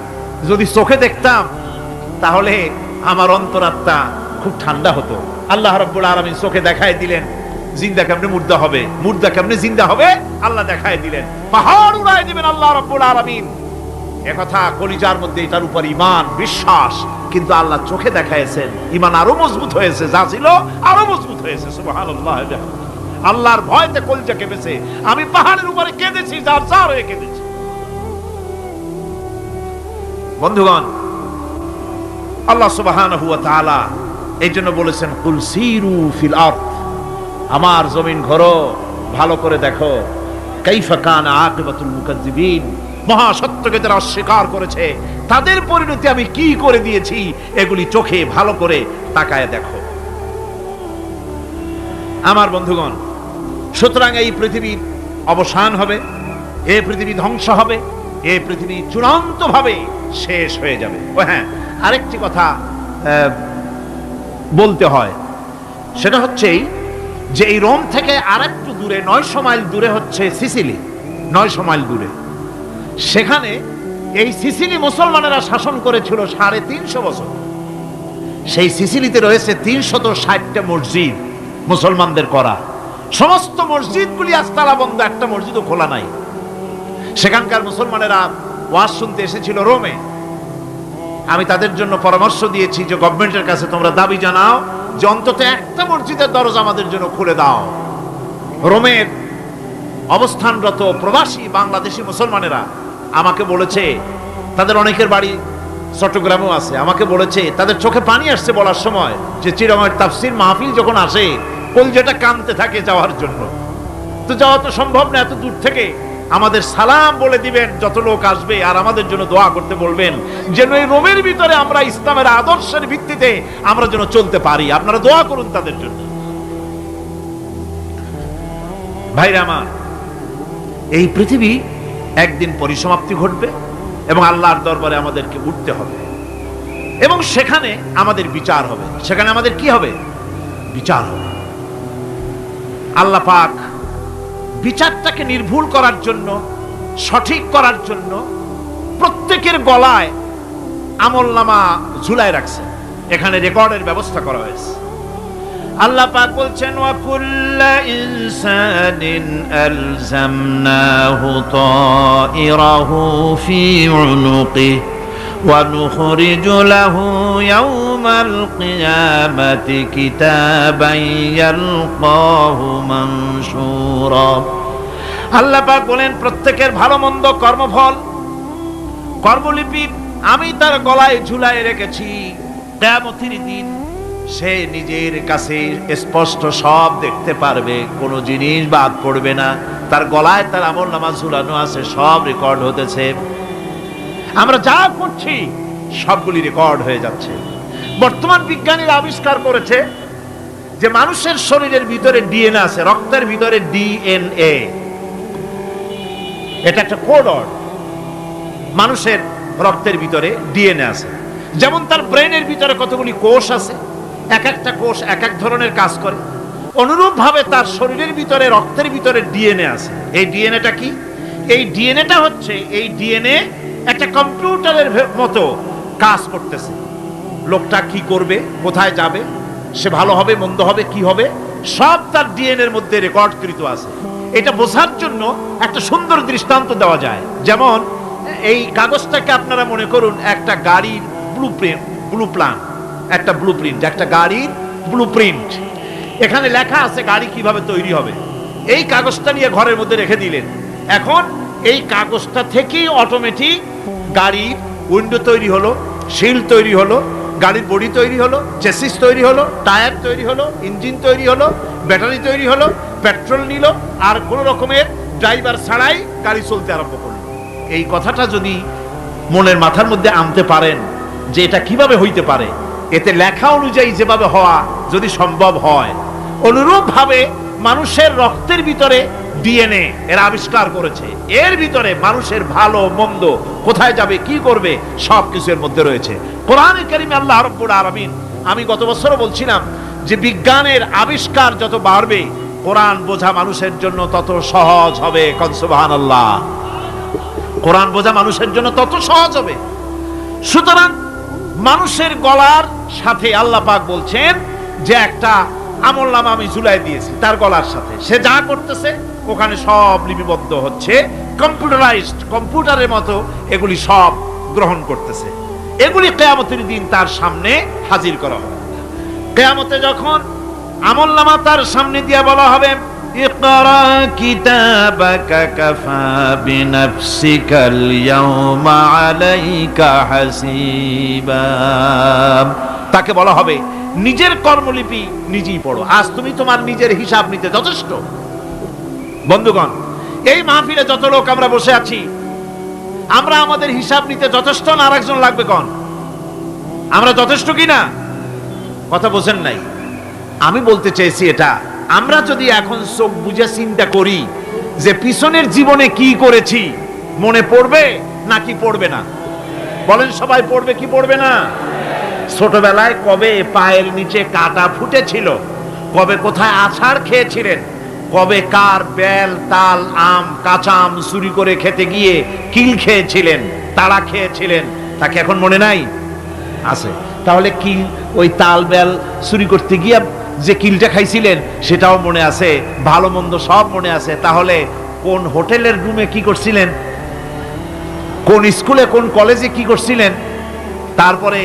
যদি চোখে দেখতাম তাহলে আমার অন্তরাত্মা খুব ঠান্ডা হতো। আল্লাহ রাব্বুল আলামিন চোখে দেখায় দিলেন জিন্দা কেমনে মুর্দা হবে, মুর্দা কেমনে জিন্দা হবে, আল্লাহ দেখায় দিলেন। পাহাড় উড়ায় দিবেন আল্লাহ রাব্বুল আলামিন। একথা কলিজার মধ্যে এটার উপর ঈমান বিশ্বাস, কিন্তু আল্লাহ চোখে দেখাইছেন, ঈমান আরো মজবুত হয়েছে, যা ছিল আরো মজবুত হয়েছে। সুবহানাল্লাহ। আল্লাহর ভয়তে কলিজা কেঁপেছে। আমি পাহাড়ের উপরে কেঁদেছি, যার যার হয়ে কেঁদেছি। বন্ধুগণ, আল্লাহ সুবহানাহু ওয়া তাআলা এই জন্য বলেছেন কুল সিরু ফিল আরদ, আমার জমিন ঘোরো, ভালো করে দেখো, কাইফা কানা আকিবাতুল মুকাজ্জিবিন, মহাসত্যকে যারা অস্বীকার করেছে তাদের পরিণতি আমি কি করে দিয়েছি, এগুলি চোখে ভালো করে তাকায় দেখো। আমার বন্ধুগণ, সুতরাং এই পৃথিবীর অবসান হবে, এই পৃথিবী ধ্বংস হবে, এই পৃথিবী চূড়ান্তভাবে শেষ হয়ে যাবে। ও হ্যাঁ, আরেকটি কথা বলতে হয়, সেটা হচ্ছে যে এই রোম থেকে আরেকটু দূরে 900 মাইল দূরে হচ্ছে সিসিলি, 900 মাইল দূরে। সেখানে এই সিসিলি মুসলমানেরা শাসন করেছিল 350 বছর। সেই সিসিলিতে রয়েছে 360টা মসজিদ মুসলমানদের করা। সমস্ত মসজিদগুলি আজ তালা বন্ধ, একটা মসজিদও খোলা নাই। সেখানকার মুসলমানেরা ওয়াজ শুনতে এসেছিল রোমে। আমি তাদের জন্য পরামর্শ দিয়েছি যে গভর্নমেন্টের কাছে তোমরা দাবি জানাও যে অন্তত একটা মসজিদের দরজা আমাদের জন্য খুলে দাও। রোমের অবস্থানরত প্রবাসী বাংলাদেশি মুসলমানেরা আমাকে বলেছে, তাদের অনেকের বাড়ি চট্টগ্রামেও আছে, আমাকে বলেছে তাদের চোখে পানি আসছে বলার সময় যে চিরঙের তাফসীর মাহফিল যখন আসে কলজেটা কাঁদতে থাকে যাওয়ার জন্য। তো যাওয়া তো সম্ভব না এত দূর থেকে, আমাদের সালাম বলে দিবেন যত লোক আসবে, আর আমাদের জন্য দোয়া করতে বলবেন যেন এই রোমের ভিতরে আমরা ইসলামের আদর্শের ভিত্তিতে আমরা যেন চলতে পারি। আপনারা দোয়া করুন তাদের জন্য। ভাইরা আমার, এই পৃথিবী একদিন পরিসমাপ্তি ঘটবে এবং আল্লাহর দরবারে আমাদেরকে উঠতে হবে এবং সেখানে আমাদের বিচার হবে। সেখানে আমাদের কি হবে? বিচার হবে। আল্লাহ পাক বিচারটাকে নির্ভুল করার জন্য, সঠিক করার জন্য প্রত্যেকের গলায় আমলনামা ঝুলায় রাখছে। এখানে রেকর্ডের ব্যবস্থা করা হয়েছে। আল্লাহ পাক বলছেন ওয়া কুল্লা ইনসানিন আলজামনাহু তাইরাহু ফি উনুকিহি ওয়া নুখরিজু লাহু ইয়াওমাল কিয়ামাতি কিতাবান ইয়ালকাহু মানশুরা। আল্লাহ পাক বলেন প্রত্যেকের ভালো মন্দ কর্মফল, কর্মলিপি আমি তার গলায় ঝুলায় রেখেছি। কিয়ামতের দিন সে নিজের কাছে স্পষ্ট সব দেখতে পারবে, কোনো জিনিস বাদ পড়বে না। তার গলায় তার আমলনামা ঝুলানো আছে, সব রেকর্ড হতেছে। আমরা যা করছি সবগুলি রেকর্ড হয়ে যাচ্ছে। বর্তমান বিজ্ঞানীরা আবিষ্কার করেছে যে মানুষের শরীরের ভিতরে ডিএনএ আছে, রক্তের ভিতরে ডিএনএ, এটা একটা কোড। মানুষের রক্তের ভিতরে ডিএনএ আছে, যেমন তার ব্রেনের ভিতরে কতগুলি কোষ আছে, এক একটা কোষ এক এক ধরনের কাজ করে, অনুরূপ ভাবে তার শরীরের ভিতরে রক্তের ভিতরে ডিএনএ আছে। এই ডিএনএটা কি? এই ডিএনএটা হচ্ছে, এই ডিএনএ একটা কম্পিউটারের মতো কাজ করতেছে। লোকটা কি করবে, কোথায় যাবে, সে ভালো হবে মন্দ হবে কি হবে, সব তার ডিএনএর মধ্যে রেকর্ডকৃত আছে। এটা বোঝার জন্য একটা সুন্দর দৃষ্টান্ত দেওয়া যায়। যেমন এই কাগজটাকে আপনারা মনে করুন একটা গাড়ির একটা ব্লুপ্রিন্ট, একটা গাড়ির ব্লুপ্রিন্ট। এখানে লেখা আছে গাড়ি কিভাবে তৈরি হবে। এই কাগজটা নিয়ে ঘরের মধ্যে রেখে দিলেন। এখন এই কাগজটা থেকেই অটোমেটিক গাড়ির উইন্ডো তৈরি হলো, শিল তৈরি হলো, গাড়ির বডি তৈরি হলো, চেসিস তৈরি হলো, টায়ার তৈরি হলো, ইঞ্জিন তৈরি হলো, ব্যাটারি তৈরি হলো, পেট্রোল নিল, আর কোন রকমের ড্রাইভার ছাড়াই গাড়ি চলতে আরম্ভ করলো। এই কথাটা যদি মনের মাথার মধ্যে আনতে পারেন যে এটা কিভাবে হইতে পারে, এতে লেখা অনুযায়ী যেভাবে হওয়া যদি সম্ভব হয়, অনুরূপ ভাবে মানুষের রক্তের ভিতরে ডিএনএ এরা আবিষ্কার করেছে। এর ভিতরে মানুষের ভালো মন্দ, কোথায় যাবে কি করবে, সবকিছু এর মধ্যে রয়েছে। কোরআনে কারিমে আল্লাহ রাব্বুল আলামিন, আমি গত বছরও বলছিলাম যে বিজ্ঞানের আবিষ্কার যত বাড়বে কোরআন বোঝা মানুষের জন্য তত সহজ হবে। সুবহানাল্লাহ। কোরআন বোঝা মানুষের জন্য তত সহজ হবে। সুতরাং মানুষের গলার সাথে আল্লাহ পাক বলছেন যে একটা আমলনামা আমি ঝুলাই দিয়েছি তার গলার সাথে, সে যা করতেছে ওখানে সব লিপিবদ্ধ হচ্ছে, কম্পিউটারাইজড, কম্পিউটারের মতো এগুলি সব গ্রহণ করতেছে। এগুলি কিয়ামতের দিন তার সামনে হাজির করা হবে। কিয়ামতে যখন আমলনামা তার সামনে দিয়ে বলা হবে, ইকরা কিতাবাকা কাফা বিনাফসিকাল ইয়াওমা আলাইকা হাসিবা, তাকে বলা হবে নিজের কর্মলিপি নিজেই পড়ো, আজ তুমি তোমার নিজের হিসাব নিতে যথেষ্ট। বন্ধুগণ, এই মাহফিলে যত লোক আমরা বসে আছি, আমরা আমাদের হিসাব নিতে যথেষ্ট না আরেকজন লাগবে? কোন আমরা যথেষ্ট কিনা? কথা বোঝেন নাই। আমি বলতে চেয়েছি এটা, আমরা যদি এখন চোখ বুঝে চিন্তা করি যে পিছনের জীবনে কি করেছি, মনে পড়বে নাকি পড়বে না? বলেন সবাই, পড়বে কি পড়বে না? ছোটবেলায় কবে পায়ের নিচে কাটা ফুটেছিল, কবে কোথায় আছাড় খেয়েছিলেন, কবে কার বেল তাল আম কাঁচা আম চুরি করে খেতে গিয়ে কিল খেয়েছিলেন, তাড়া খেয়েছিলেন, তাকে এখন মনে নাই? আছে। তাহলে কিল, ওই তাল বেল চুরি করতে গিয়ে যে কিলটা খাইছিলেন সেটাও মনে আছে, ভালো মন্দ সব মনে আছে। তাহলে কোন হোটেলের রুমে কি করছিলেন, কোন স্কুলে কোন কলেজে কি করছিলেন, তারপরে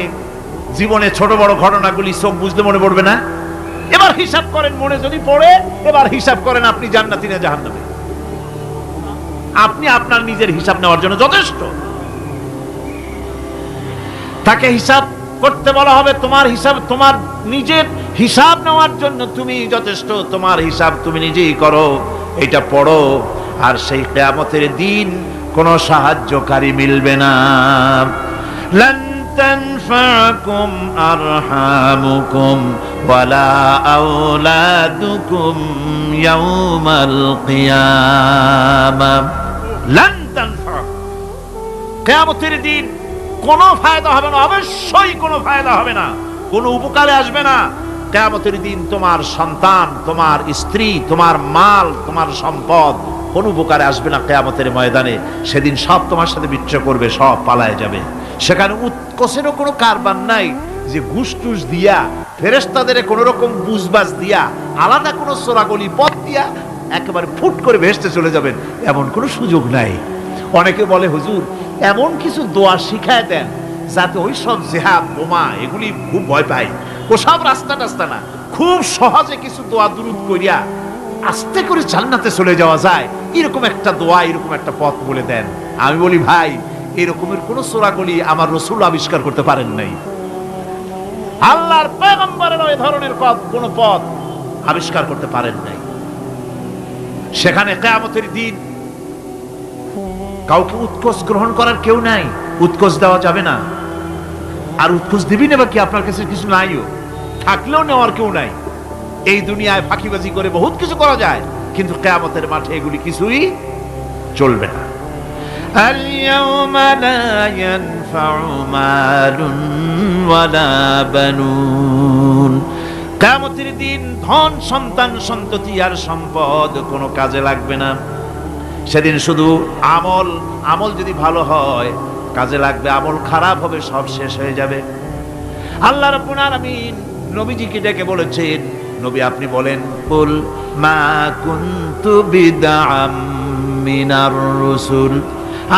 জীবনে ছোট বড় ঘটনাগুলি চোখ বুঝতে মনে পড়বে না? এবার হিসাব করেন, মনে যদি পড়ে এবার হিসাব করেন আপনি জান্নাতি না জাহান্নামী। আপনি আপনার নিজের হিসাব নেওয়ার জন্য যথেষ্ট। তাকে হিসাব করতে বলা হবে, তোমার হিসাব, তোমার নিজের হিসাব নেওয়ার জন্য তুমি যথেষ্ট, তোমার হিসাব তুমি নিজেই করো, এটা পড়ো। আর সেই কিয়ামতের দিন কোনো সাহায্যকারী মিলবে না। লান তানফাকুম আরহামুকুম ওয়ালা আওলাদুকুম ইয়াউমাল কিয়ামা। লান তানফা, কিয়ামতের দিন কোনো ফায়দা হবে না, অবশ্যই কোনো ফায়দা হবে না, কোনো উপকারে আসবে না। কিয়ামতের দিন তোমার সন্তান, তোমার স্ত্রী, তোমার মাল, তোমার সম্পদ কোনো উপকারে আসবে না। কিয়ামতের ময়দানে সেদিন সব তোমার সাথে বিচ্ছেদ করবে, সব পালায় যাবে। সেখানে উৎকোষেরও কোনো কারবার নাই যে ঘুষ টুস দিয়া, ফেরেশতাদের কোনো রকম বুঝবাজ দিয়া, আলাদা কোনো চোরাগলি পথ দিয়া একেবারে ফুট করে ভেসতে চলে যাবেন, এমন কোনো সুযোগ নাই। অনেকে বলে, হুজুর এমন কিছু দোয়া শিখায় দেন যাতে ওই সব জেহাদ বোমা এগুলি খুব ভয় পায়, ও সব রাস্তা টাস্তা না, খুব সহজে কিছু দোয়া দুরূদ করিয়া আস্তে করে জান্নাতে চলে যাওয়া যায়, এরকম একটা দোয়া, এরকম একটা পথ বলে দেন। আমি বলি, ভাই এরকমের কোন চোরাগলি আমার রাসূল আবিষ্কার করতে পারেন নাই, আল্লাহর পয়গম্বরের ওই ধরনের পথ, কোন পথ আবিষ্কার করতে পারেন নাই। সেখানে কিয়ামতের দিন কাউকে উৎকোষ গ্রহণ করার কেউ নাই, উৎকোষ দেওয়া যাবে না। আর খোঁজ দিবি না বা কি? আপনার কাছে কিছু নাইও, থাকলেও নেওয়ার কেউ নাই। এই দুনিয়ায় ফাঁকিবাজি করে বহুত কিছু করা যায়, কিন্তু কিয়ামতের মাঠে এগুলি কিছুই চলবে না। اليوم لا ينفع مال ولا بنون। কিয়ামতের দিন ধন সন্তান সন্ততি আর সম্পদ কোনো কাজে লাগবে না। সেদিন শুধু আমল যদি ভালো হয় কাজে লাগবে, আমল খারাপ হবে সব শেষ হয়ে যাবে। আল্লাহ রাব্বুল আলামিন নবীজিকে ডেকে বলেছেন, নবী আপনি বলেন, কুল মা কুনতু বিদআম মিনার রাসূল,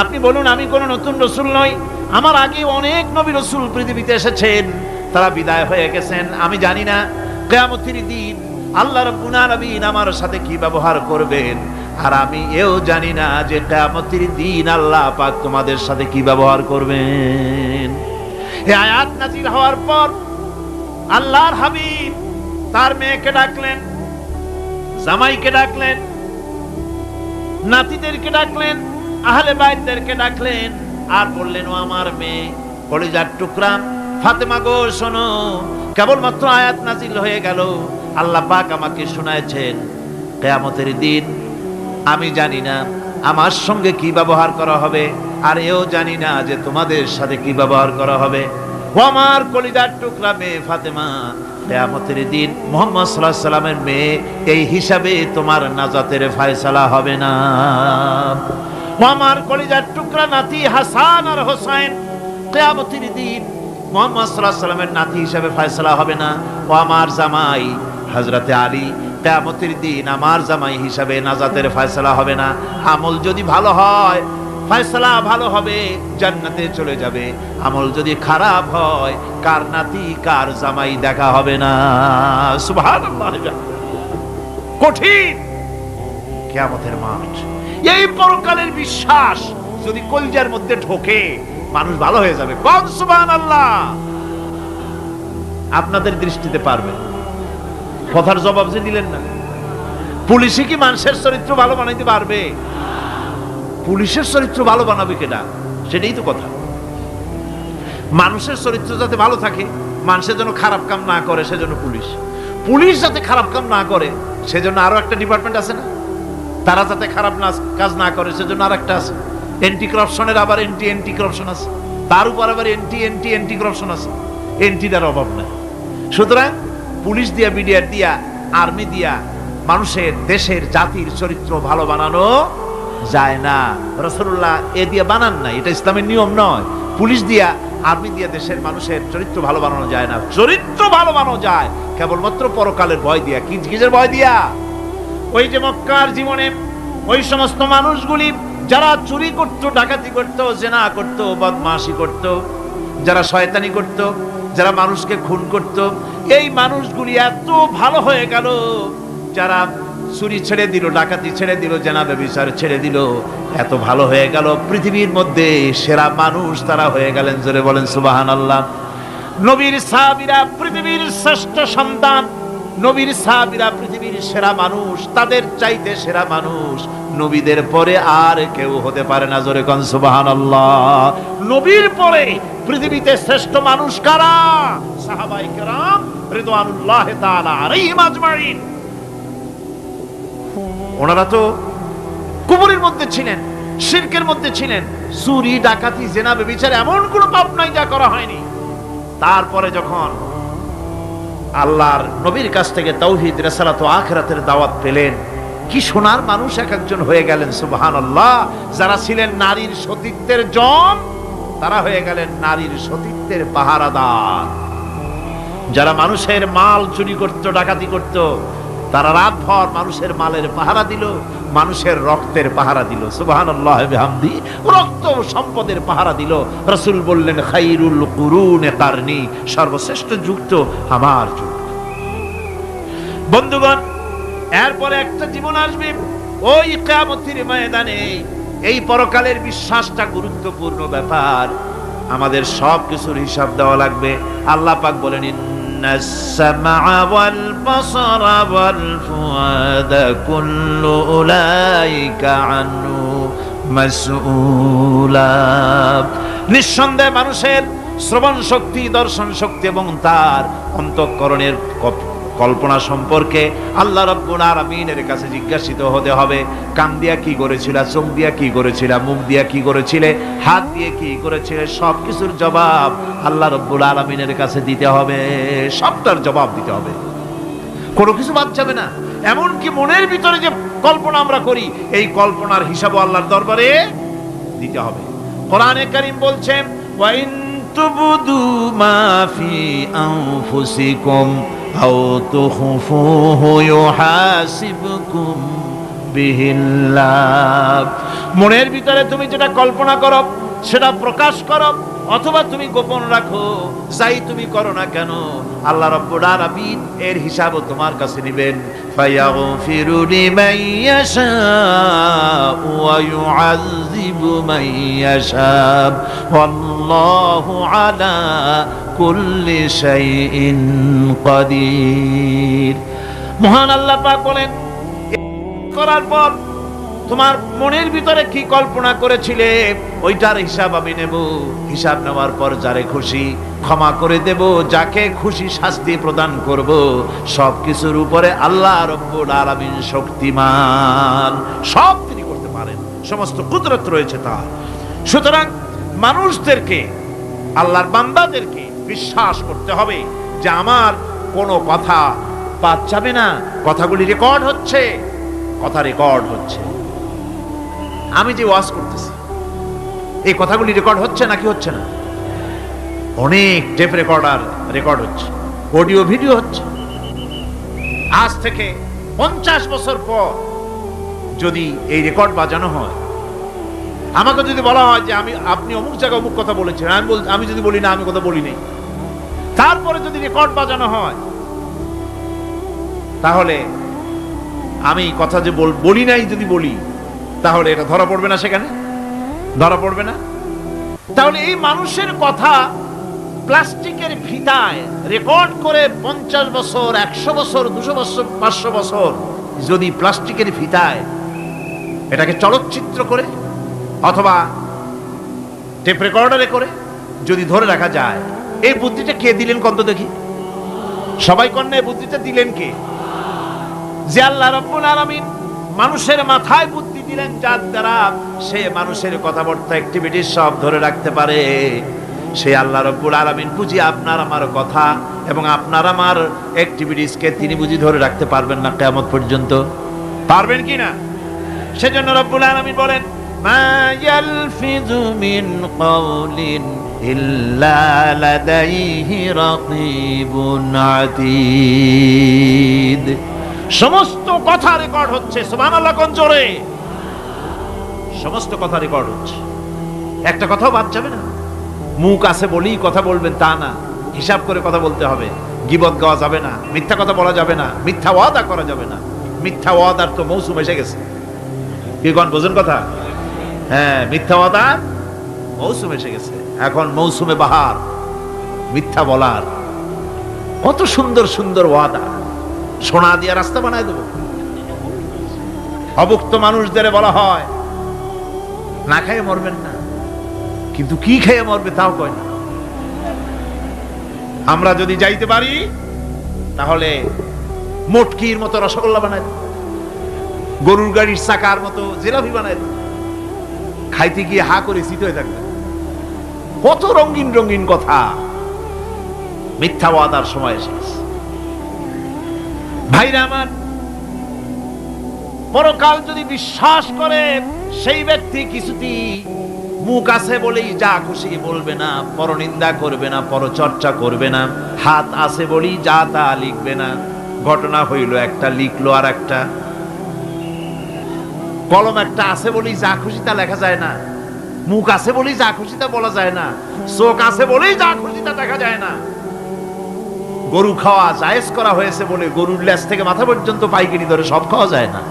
আপনি বলুন আমি কোন নতুন রাসূল নই, আমার আগে অনেক নবী রাসূল পৃথিবীতে এসেছেন, তারা বিদায় হয়ে গেছেন। আমি জানি না কিয়ামতের দিন আল্লাহ রাব্বুল আলামিন আমার সাথে কি ব্যবহার করবেন, আর আমি এও জানি না যে কিয়ামতের দিন আল্লাহ পাক তোমাদের সাথে কি ব্যবহার করবেন। এই আয়াত নাযিল হওয়ার পর আল্লাহর হাবিব তার মেয়েকে ডাকলেন, জামাইকে ডাকলেন, নাতিদেরকে ডাকলেন, আহলে বাইতদেরকে ডাকলেন, আর বললেন, ও আমার মেয়ে কলিজার টুকরা ফাতেমা গো শোনো, কেবলমাত্র আয়াত নাযিল হয়ে গেল, আল্লাহ পাক আমাকে শোনায়ছেন কিয়ামতের দিন আমি জানি না আমার সঙ্গে কি ব্যবহার করা হবে, আর এও জানি না যে তোমাদের সাথে কি ব্যবহার করা হবে। ও আমার কলিজার টুকরা মেয়ে ফাতেমা, কিয়ামতের দিন মুহাম্মদ সাল্লাল্লাহু আলাইহি সাল্লামের মেয়ে এই হিসাবে তোমার নাজাতের ফয়সালা হবে না। ও আমার কলিজার টুকরা নাতি হাসান আর হোসেন, কিয়ামতের দিন মুহাম্মদ সাল্লাল্লাহু আলাইহি সাল্লামের নাতি হিসাবে ফয়সালা হবে না। ও আমার জামাই হযরতে আলী, কিয়ামতের দিন আমার জামাই হিসাবে নাজাতের ফয়সালা হবে না। আমল যদি ভালো হয় ফয়সালা ভালো হবে, জান্নাতে চলে যাবে। আমল যদি খারাপ হয় কার নাতি কার জামাই দেখা হবে না। সুবহানাল্লাহ। কঠিন কিয়ামতের মাঠ। এই পরকালের বিশ্বাস যদি কলিজার মধ্যে ঢোকে মানুষ ভালো হয়ে যাবে। কোন সুবহানাল্লাহ। আপনাদের দৃষ্টিতে পারবে। কথার জবাব যে দিলেন না, পুলিশে কি মানুষের চরিত্র ভালো বানাইতে পারবে? পুলিশের চরিত্র ভালো বানাবে কেনা, সেটাই তো কথা। মানুষের চরিত্র যাতে ভালো থাকে, মানুষের জন্য খারাপ কাম না করে সেজন্য পুলিশ যাতে খারাপ কাম না করে সেজন্য আরো একটা ডিপার্টমেন্ট আছে না, তারা যাতে খারাপ কাজ না করে সেজন্য আর একটা আছে। এন্টি করাপশনের আবার এন্টি করাপশন আছে, তার উপর আবার এন্টি করাপশন আছে। এন্টিটার অভাব নাই। সুতরাং পুলিশ দিয়া, বিডিআর দিয়া, আর্মি দিয়া মানুষের, দেশের, জাতির চরিত্র ভালো বানানো যায় না। রাসূলুল্লাহ এ দিয়ে বানান নাই, এটা ইসলামের নিয়ম নয়। পুলিশ দিয়া, আর্মি দিয়া দেশের মানুষের চরিত্র ভালো বানানো যায় না। চরিত্র ভালো বানানো যায় কেবলমাত্র পরকালের ভয় দিয়া। কিসের ভয় দিয়া? ওই যে মক্কার জীবনে ওই সমস্ত মানুষগুলি যারা চুরি করত, ডাকাতি করত, জেনা করত, বদমাশি করত, যারা শয়তানি করত, যারা মানুষকে খুন করত, এই মানুষগুলি এত ভালো হয়ে গেল, যারা চুরি ছেড়ে দিল, ডাকাতি ছেড়ে দিল, জেনা ব্যভিচার ছেড়ে দিল, এত ভালো হয়ে গেল, পৃথিবীর মধ্যে সেরা মানুষ তারা হয়ে গেলেন। জোরে বলেন সুবহানাল্লাহ। নবীর সাহাবীরা পৃথিবীর শ্রেষ্ঠ সন্তান, নবীর সাহাবীরা পৃথিবীর সেরা মানুষ, তাদের চাইতে সেরা মানুষ নবীদের পরে আর কেউ হতে পারে না। জোরে কোন সুবহানাল্লাহ। নবীর পরে পৃথিবীতে শ্রেষ্ঠ মানুষ কারা? সাহাবায়ে কেরাম রিদওয়ানুল্লাহি তাআলা আলাইহিম আজমাইন। ওনারা তো কুফরের মধ্যে ছিলেন, শিরকের মধ্যে ছিলেন, চুরি, ডাকাতি, জেনা, ব্যভিচার এমন কোন পাপ নাই যা করা হয়নি। তারপরে যখন আল্লাহর নবীর কাছ থেকে তাওহীদ, রিসালাত ও আখিরাতের দাওয়াত পেলেন, কি সোনার মানুষ এক একজন হয়ে গেলেন। সুবহানাল্লাহ। যারা ছিলেন নারীর সতীত্বের জম, তারা হয়ে গেলেন নারীর সতীত্বের পাহারাদার। যারা মানুষের মাল চুরি করত, ডাকাতি করত, তারা রাতভর মানুষের মালের পাহারা দিল, মানুষের রক্তের পাহারা দিল। সুবহানাল্লাহ বিহামদি। রক্ত সম্পদের পাহারা দিল। রাসূল বললেন, খায়রুল কুরুনে কারনি, সর্বশ্রেষ্ঠ যুগ তো আমার যুগ। বন্ধুগণ, এরপরে একটা জীবন আসবে ওই কিয়ামতের ময়দানে। এই পরকালের বিশ্বাসটা গুরুত্বপূর্ণ ব্যাপার। আমাদের সব কিছুর হিসাব দেওয়া লাগবে। আল্লাহ পাক বলেন, ইন্নাস সামআ ওয়াল বাসারা ওয়াল ফুআদা কুল্লু উলাইকা আনহু মাসউলা। নিঃসন্দেহে মানুষের শ্রবণ শক্তি, দর্শন শক্তি এবং তার অন্তঃকরণের কল্পনা সম্পর্কে আল্লাহ রাব্বুল আলামিনের কাছে জিজ্ঞাসিত হতে হবে। কান দিয়া কি করেছিলা, চোখ দিয়া কি করেছিলা, মুখ দিয়া কি করেছিলে, হাত দিয়ে কি করেছিলে, সবকিছুর জবাব আল্লাহ রাব্বুল আলামিনের কাছে দিতে হবে। সবটার জবাব দিতে হবে, কোনো কিছু বাদ যাবে না। এমনকি মনের ভিতরে যে কল্পনা আমরা করি, এই কল্পনার হিসাবও আল্লাহর দরবারে দিতে হবে। কোরআনে কারীম বলছেন, ওয়া ইন তুবদু মা ফি আনফুসিকুম আও তুখফুহু ইউহাসিবকুম বিহিল্লাহ। মনের ভিতরে তুমি যেটা কল্পনা করো সেটা প্রকাশ করো, অথবা তুমি গোপন রাখো, যাই তুমি করো না কেন আল্লাহ রাব্বুল আলামিন এর হিসাবও তোমার কাছে নেবেন। ফায়াগফিরু লিমান ইয়াশাউ ওয়া ইউআযযিবু মান ইয়াশাউ ওয়াল্লাহু আলা কুল্লি শাইইন কাদির। মহান আল্লাহ পাক বলেন, করার পর তোমার মনের ভিতরে কি কল্পনা করেছিলে ওইটার হিসাব আমি নেব। হিসাব নেওয়ার পর যারে খুশি ক্ষমা করে দেব, যাকে খুশি শাস্তি প্রদান করব। সবকিছুর উপরে আল্লাহ রাব্বুল আলামিন শক্তিমান, সব তিনি করতে পারেন, সমস্ত কুদরত রয়েছে তার। সুতরাং মানুষদেরকে, আল্লাহর বান্দাদেরকে বিশ্বাস করতে হবে যে আমার কোনো কথা বাদ যাবে না। কথাগুলি রেকর্ড হচ্ছে, কথা রেকর্ড হচ্ছে। আমি যে ওয়াজ করতেছি এই কথাগুলি রেকর্ড হচ্ছে নাকি হচ্ছে না? অনেক টেপ রেকর্ডার রেকর্ড হচ্ছে, অডিও ভিডিও হচ্ছে। আজ থেকে 50 বছর পর যদি এই রেকর্ড বাজানো হয়, আমাকে যদি বলা হয় যে আপনি অমুক জায়গায় অমুক কথা বলেছেন, আমি যদি বলি না আমি কথা বলি নাই, তারপরে যদি রেকর্ড বাজানো হয়, তাহলে আমি কথা যে বলি নাই যদি বলি, তাহলে এটা ধরা পড়বে না? সেখানে ধরা পড়বে না? তাহলে এই মানুষের কথা প্লাস্টিকের ফিতায় রেকর্ড করে 50 বছর, 100 বছর, 200 বছর, 500 বছর যদি প্লাস্টিকের ফিতায় এটাকে চলচ্চিত্র করে অথবা টেপ রেকর্ডারে করে যদি ধরে রাখা যায়, এই বুদ্ধিটা কে দিলেন কত দেখি? সবাই কন্যা এই বুদ্ধিটা দিলেন কে? যে আল্লাহ রাব্বুল আলামিন মানুষের মাথায় বুদ্ধি দিলেন, যার দ্বারা সে মানুষের কথাবার্তা অ্যাক্টিভিটি সব ধরে রাখতে পারে। সে আল্লাহ রাব্বুল আলামিন বুঝি আপনার আমার কথা এবং আপনার আমার অ্যাক্টিভিটিসকে তিনি বুঝি ধরে রাখতে পারবেন না কিয়ামত পর্যন্ত? পারবেন কি না? সেজন্য রাব্বুল আলামিন বলেন, মা ইয়ালফিযু মিন কাওলিন ইল্লা লাদাইহি রাকিবুন আতীদ। সমস্ত কথা রেকর্ড হচ্ছে। সুবহানাল্লাহ কোন জোরে! সমস্ত কথা রেকর্ড হচ্ছে, একটা কথাও বাদ যাবে না। মুখ আছে বলেই কথা বলবেন তা না, হিসাব করে কথা বলতে হবে। গীবত গাওয়া যাবে না, মিথ্যা কথা বলা যাবে না, মিথ্যা ওয়াদা করা যাবে না। মিথ্যা ওয়াদার তো মৌসুম এসে গেছে। কি কোন বোঝেন কথা? হ্যাঁ, মিথ্যা ওয়াদার মৌসুম এসে গেছে। এখন মৌসুমে বাহার, মিথ্যা বলার। কত সুন্দর সুন্দর ওয়াদা, সোনা দিয়ে রাস্তা বানায় দেব। অভুক্ত মানুষদের বলা হয় না খেয়ে মরবেন না, কিন্তু কি খেয়ে মরবে তাও কয় না। আমরা যদি যাইতে পারি তাহলে মটকির মতো রসগোল্লা বানায় দেব, গরুর গাড়ির চাকার মতো জিলাপি বানায় দেব। খাইতে গিয়ে হা করে শীত হয়ে থাকবে। কত রঙিন রঙিন কথা। মিথ্যা ওয়াদার সময় এসে গেছে। ভাইরা আমার, পরকাল যদি বিশ্বাস করে সেই ব্যক্তি কিছুতেই মুখ আছে বলেই যা খুশি বলবে না, পরনিন্দা করবে না, পরচর্চা করবে না, হাত আছে বলেই যা তা লিখবে না। ঘটনা হইল একটা, লিখলো আর একটা। কলম একটা আছে বলেই যা খুশি তা লেখা যায় না, মুখ আছে বলেই যা খুশি তা বলা যায় না, চোখ আছে বলেই যা খুশি তা দেখা যায় না। গরু খাওয়া জায়েজ করা হয়েছে বলে গরুর লেজ থেকে মাথা পর্যন্ত পাইকারি ধরে সব খাওয়া যায় না।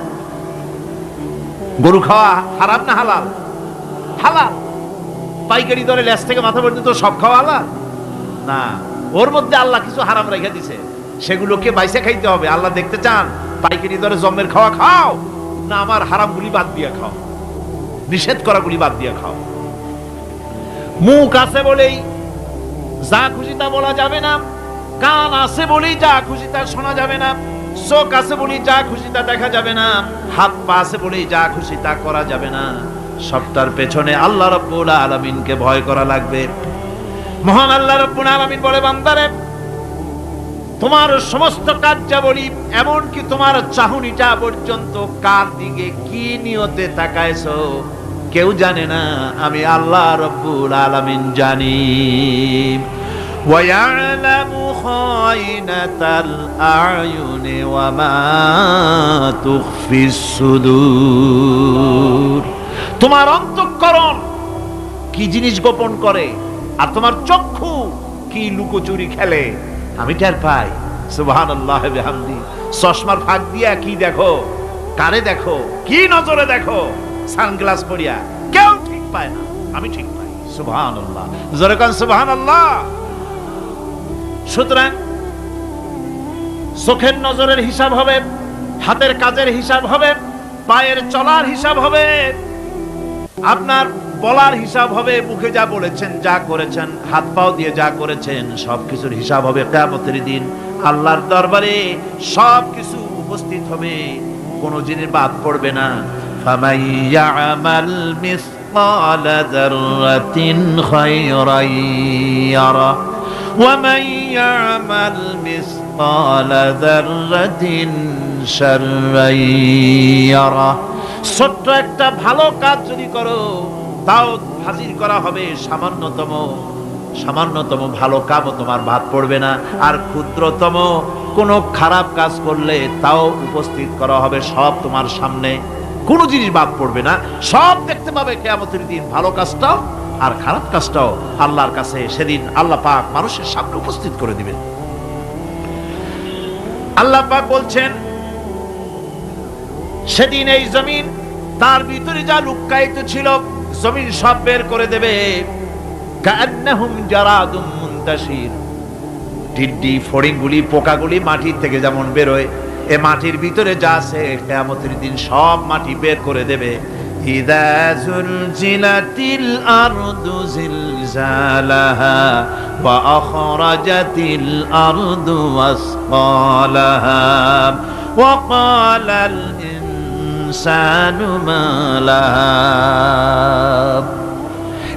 গরু খাওয়া হারাম না হালাল? হালাল। পাইকারি দরে লেজ থেকে মাথা পর্যন্ত সব খাওয়া হালাল না। ওর মধ্যে আল্লাহ কিছু হারাম রেখে দিছে, সেগুলোকে বাইসে খাইতে হবে। আল্লাহ দেখতে চান পাইকারি দরে জম্মের খাওয়া খাও না আমার হারাম গুলি বাদ দিয়ে খাও, নিষেধ করা গুলি বাদ দিয়ে খাও। মুখ আছে বলেই যা খুশি তা বলা যাবে না, কান আছে বলেই যা খুশি তা শোনা যাবে না, চোখ আছে বলেই যা খুশি তা দেখা যাবে না, হাত পা আছে বলেই যা খুশি তা করা যাবে না। সবটার পেছনে আল্লাহ রাব্বুল আলামিনকে ভয় করা লাগবে। মহান আল্লাহ রাব্বুল আলামিন বলে, বান্দারে তোমার সমস্ত কার্যাবলী, এমনকি তোমার চাহনিটা পর্যন্ত কার দিকে কি নিয়তে তাকায়ছো কেউ জানে না, আমি আল্লাহ রাব্বুল আলামিন জানি। وَيَعْلَمُ خَائِنَةَ الْأَعْيُنِ وَمَا تُخْفِي الصُّدُورُ। তোমার অন্তঃকরণ কি জিনিস গোপন করে, আর তোমার চক্ষু কি লুকোচুরি খেলে আমি টের পাই। সুবহানাল্লাহ ওয়া বিহামদি। চশমার ফাঁক দিয়া কি দেখো, কারে দেখো, কি নজরে দেখো, সানগ্লাস পরিয়া কেউ ঠিক পায় না, আমি ঠিক পাই। সুবহানাল্লাহ, জোরে কান সুবহানাল্লাহ। সুতরাং চোখের নজরের হিসাব হবে, হাতের কাজের হিসাব হবে, পায়ের চলার হিসাব হবে, আপনার বলার হিসাব হবে, মুখে যা বলেছেন, যা করেছেন, হাত পাও দিয়ে যা করেছেন, সবকিছুর হিসাব হবে কিয়ামতের দিন। আল্লাহর দরবারে সবকিছু উপস্থিত হবে, কোন জিনিস বাদ পড়বে না। ফামান ইয়ামাল মিসকালা যাররাতিন খায়রান ইয়ারা ওয়া মান ইয়ামাল মিসকালা যাররাতিন শাররান ইয়ারা। ছোট্ট একটা ভালো কাজ যদি করো, তাও হাজির করা হবে সামান্যতম ভালো কাজও তোমার বাদ পড়বে না। আর ক্ষুদ্রতম কোনো খারাপ কাজ করলে তাও উপস্থিত করা হবে, সব তোমার সামনে, কোনো জিনিস বাদ পড়বে না, সব দেখতে পাবে কিয়ামতের দিন। ভালো কাজটাও আর খারাপ কাজটাও আল্লাহর কাছে সেদিন আল্লাহ পাক মানুষের সামনে উপস্থিত করে দিবেন। আল্লাহ পাক বলছেন, সেদিন এই জমিন, তার ভিতরে যা লুক্কায়িত ছিল, জমিন সব বের করে দেবে। কান্নাহুম জারাদুম মুনতাশির। টিড্ডি, ফড়িংগুলি, পোকাগুলি মাটির থেকে যেমন বেরোয়, এ মাটির ভিতরে যা আছে কিয়ামতের দিন সব মাটি বের করে দেবে। ইযা যুলজিলাতিল আরদু জিলজালাহা ওয়া আখরাজাতিল আরদু আসকালাহা ওয়া ক্বালাল ইনসানু মা লাহা।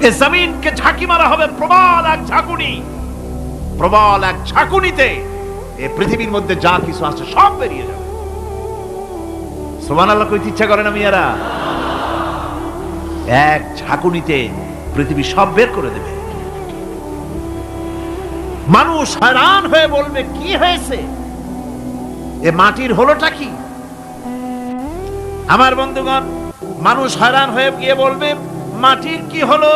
এ জমিনকে ঝাঁকি মারা হবে প্রবল এক ঝাঁকুনি, প্রবল এক ঝাঁকুনিতে এই পৃথিবীর মধ্যে যা কিছু আছে সব বেরিয়ে যাবে। সুবহানাল্লাহ কইতে ইচ্ছা করে না মিয়ারা? এক ঝাঁকুনিতে পৃথিবী সব বের করে দেবে। মানুষ হয়রান হয়ে বলবে, কি হয়েছে, এ মাটির হলোটা কি? আমার বন্ধুগণ, মানুষ হয়রান হয়ে গিয়ে বলবে, মাটির কি হলো?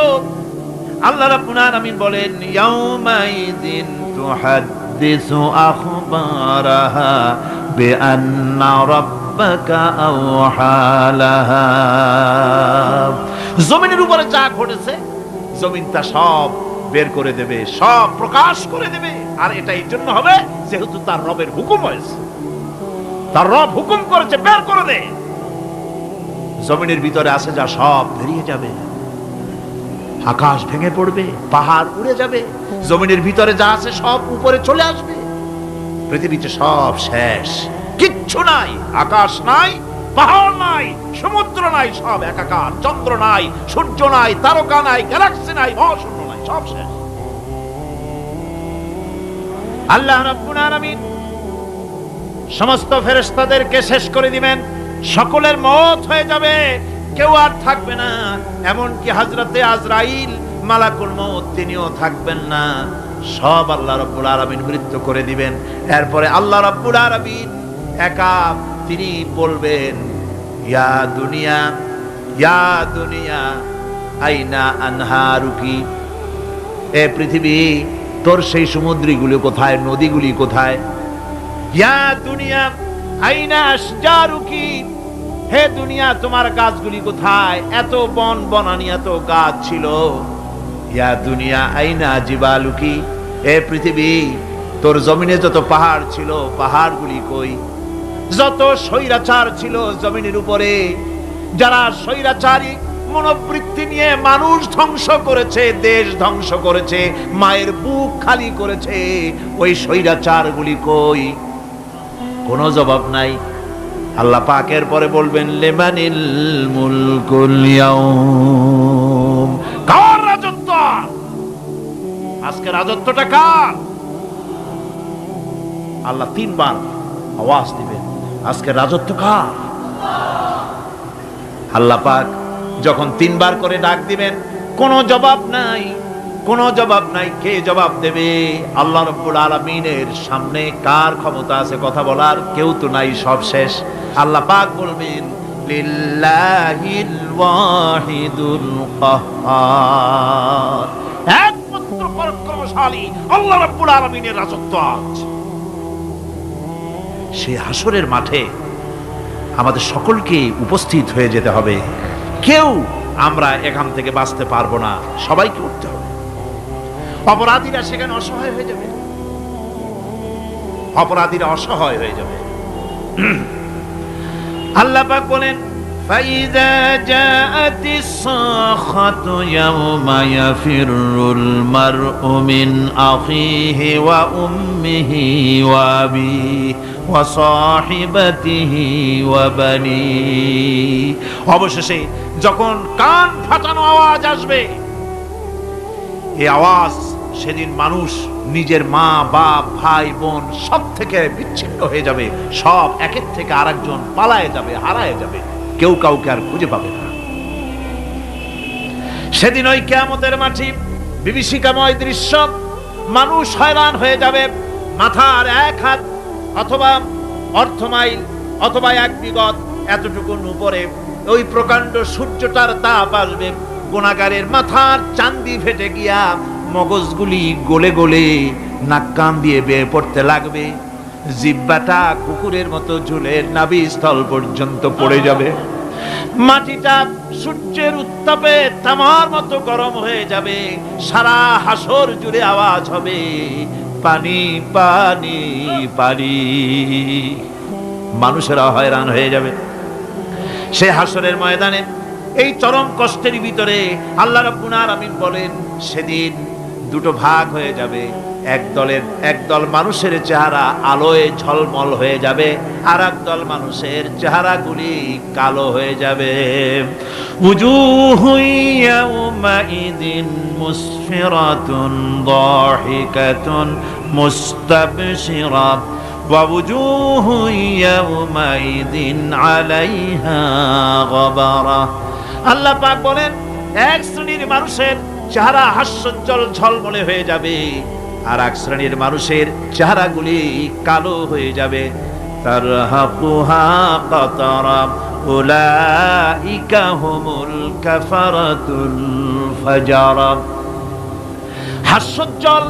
আল্লাহ রাব্বুল আলামিন বলেন, ইয়াউমাইযিন তুহাদ্দিসু আখবারাহা বিআন্না রাব্বাকা আওহালাহা। জমিনের উপরে যা ঘটেছে জমিন তা সব বের করে দেবে, সব প্রকাশ করে দেবে। আর এটা এই জন্য হবে যেহেতু তার রবের হুকুম হয়েছে, তার রব হুকুম করেছে বের করে দে। জমিনের ভিতরে আছে যা সব বেরিয়ে যাবে, আকাশ ভেঙে পড়বে, পাহাড় উড়ে যাবে, জমিনের ভিতরে যা আছে সব উপরে চলে আসবে, পৃথিবীতে সব শেষ, কিচ্ছু নাই, আকাশ নাই, পাহাড় নাই, সমুদ্র নাই, সব একাকার, চন্দ্র নাই, সূর্য নাই, তারকা নাই, গ্যালাক্সি নাই, মহাশূন্য নাই, সব শেষ। আল্লাহ রাব্বুল আলামিন সমস্ত ফেরেশতাদেরকে শেষ করে দিবেন, সকলের মওত হয়ে যাবে, কেউ আর থাকবে না। এমনকি হযরতে আজরাইল মালাকুল মউত তিনিও থাকবেন না, সব আল্লাহ রাব্বুল আলামিন মৃত্যু করে দিবেন। এরপরে আল্লাহ রাব্বুল আলামিন একা তিনি বলবেন, ইয়া দুনিয়া, ইয়া দুনিয়া আইনা আনহারুকি। এ পৃথিবী, তোর সেই সমুদ্রগুলি কোথায়, নদীগুলি কোথায়? ইয়া দুনিয়া আইনা আশজারুকি। হে দুনিয়া, তোমার গাছগুলি কোথায়? এত বন বনানি, এত গাছ ছিল। ইয়া দুনিয়া আইনা জিবালুকি। এ পৃথিবী, তোর জমিনে যত পাহাড় ছিল, পাহাড়গুলি কই? যত স্বৈরাচার ছিল জমিনের উপরে, যারা স্বৈরাচারী মনোবৃত্তি নিয়ে মানুষ ধ্বংস করেছে, দেশ ধ্বংস করেছে, মায়ের বুক খালি করেছে, ওই স্বৈরাচারগুলি কই? কোনো জবাব নাই। আল্লাহ পাকের পরে বলবেন লিমানিল মুলকুল ইয়াউম, কার রাজত্ব আজকে? রাজত্বটা কার? আল্লাহ তিনবার আওয়াজ দিবেন, আজকে রাজত্ব কার? আল্লাহ পাক যখন তিনবার করে ডাক দিবেন, কোনো জবাব নাই, কোনো জবাব নাই। কে জবাব দেবে? আল্লাহ রাব্বুল আলামিনের সামনে কার ক্ষমতা আছে কথা বলার? কেউ তো নাই, সব শেষ। আল্লাহ পাক বলবেন লিল্লাহিল ওয়াহিদুল কাহ্হার, একমাত্র পরাক্রমশালী আল্লাহ রাব্বুল আলামিনের রাজত্ব আজ। সেই হাসরের মাঠে আমাদের সকলকে উপস্থিত হয়ে যেতে হবে। কেউ আমরা এখান থেকে বাঁচতে পারবো না, সবাইকে উঠতে হবে। অপরাধীরা সেখানে অসহায় হয়ে যাবে, অপরাধীরা অসহায় হয়ে যাবে। আল্লাহ পাক বলেন ফাইযা জাআতিস সাখাতু ইয়াওমা ইয়াফিরুল মারউ মিন আখিহি ওয়া উম্মিহি ওয়া আবিহি ওয়া সাহিবাতিহি ওয়া বানিহি। অবশেষে যখন কান ফাটানো আওয়াজ আসবে, এই আওয়াজ সেদিন মানুষ নিজের মা বাপ ভাই বোন সব থেকে বিচ্ছিন্ন হয়ে যাবে, সব একের থেকে আরেকজন পালায়ে যাবে, হারায়ে যাবে, কেউ কাউকে আর খুঁজে পাবে না। সেদিন ওই কিয়ামতের মাঠে বিভীষিকাময় দৃশ্য, মানুষ হয়রান হয়ে যাবে। মাথার এক হাত অথবা অর্ধ মাইল অথবা এক বিগত এতটুকুন উপরে ওই প্রকাণ্ড সূর্যটার তাপ আসবে, গুনাহগারের মাথার চান্দি ফেটে গিয়া মগজগুলি গলে গলে নাক কান দিয়ে বেয়ে পড়তে লাগবে, জিহ্বাটা কুকুরের মতো ঝুলে নাভিস্থল পর্যন্ত পড়ে যাবে, মাটিটা সূর্যের উত্তাপে তামার মতো গরম হয়ে যাবে, সারা হাসর জুড়ে আওয়াজ হবে পানি পানি পানি। মানুষেরা হয়রান হয়ে যাবে সে হাসরের ময়দানে। এই চরম কষ্টের ভিতরে আল্লাহ রাব্বুল আলামিন বলেন সেদিন দুটো ভাগ হয়ে যাবে। একদল মানুষের চেহারা আলোয় ঝলমল হয়ে যাবে, আর একদল মানুষের চেহারাগুলি কালো হয়ে যাবে। উজুহু ইয়াউমাইদিন মুসফিরাতুন দাহিকাতুন মুস্তাবশিরা ওয়া উজুহু ইয়াউমাইদিন আলাইহা গাবারা। আল্লাহ পাক বলেন এক শ্রেণীর মানুষের চেহারা হাস্যোজ্জ্বল ঝলমলে হয়ে যাবে, আর এক শ্রেণীর মানুষের চেহারাগুলি কালো হয়ে যাবে। তারহাকুহা কাতারা উলাইকা হুমুল কাফারাতুল ফাজারা। হাস্যোজ্জ্বল,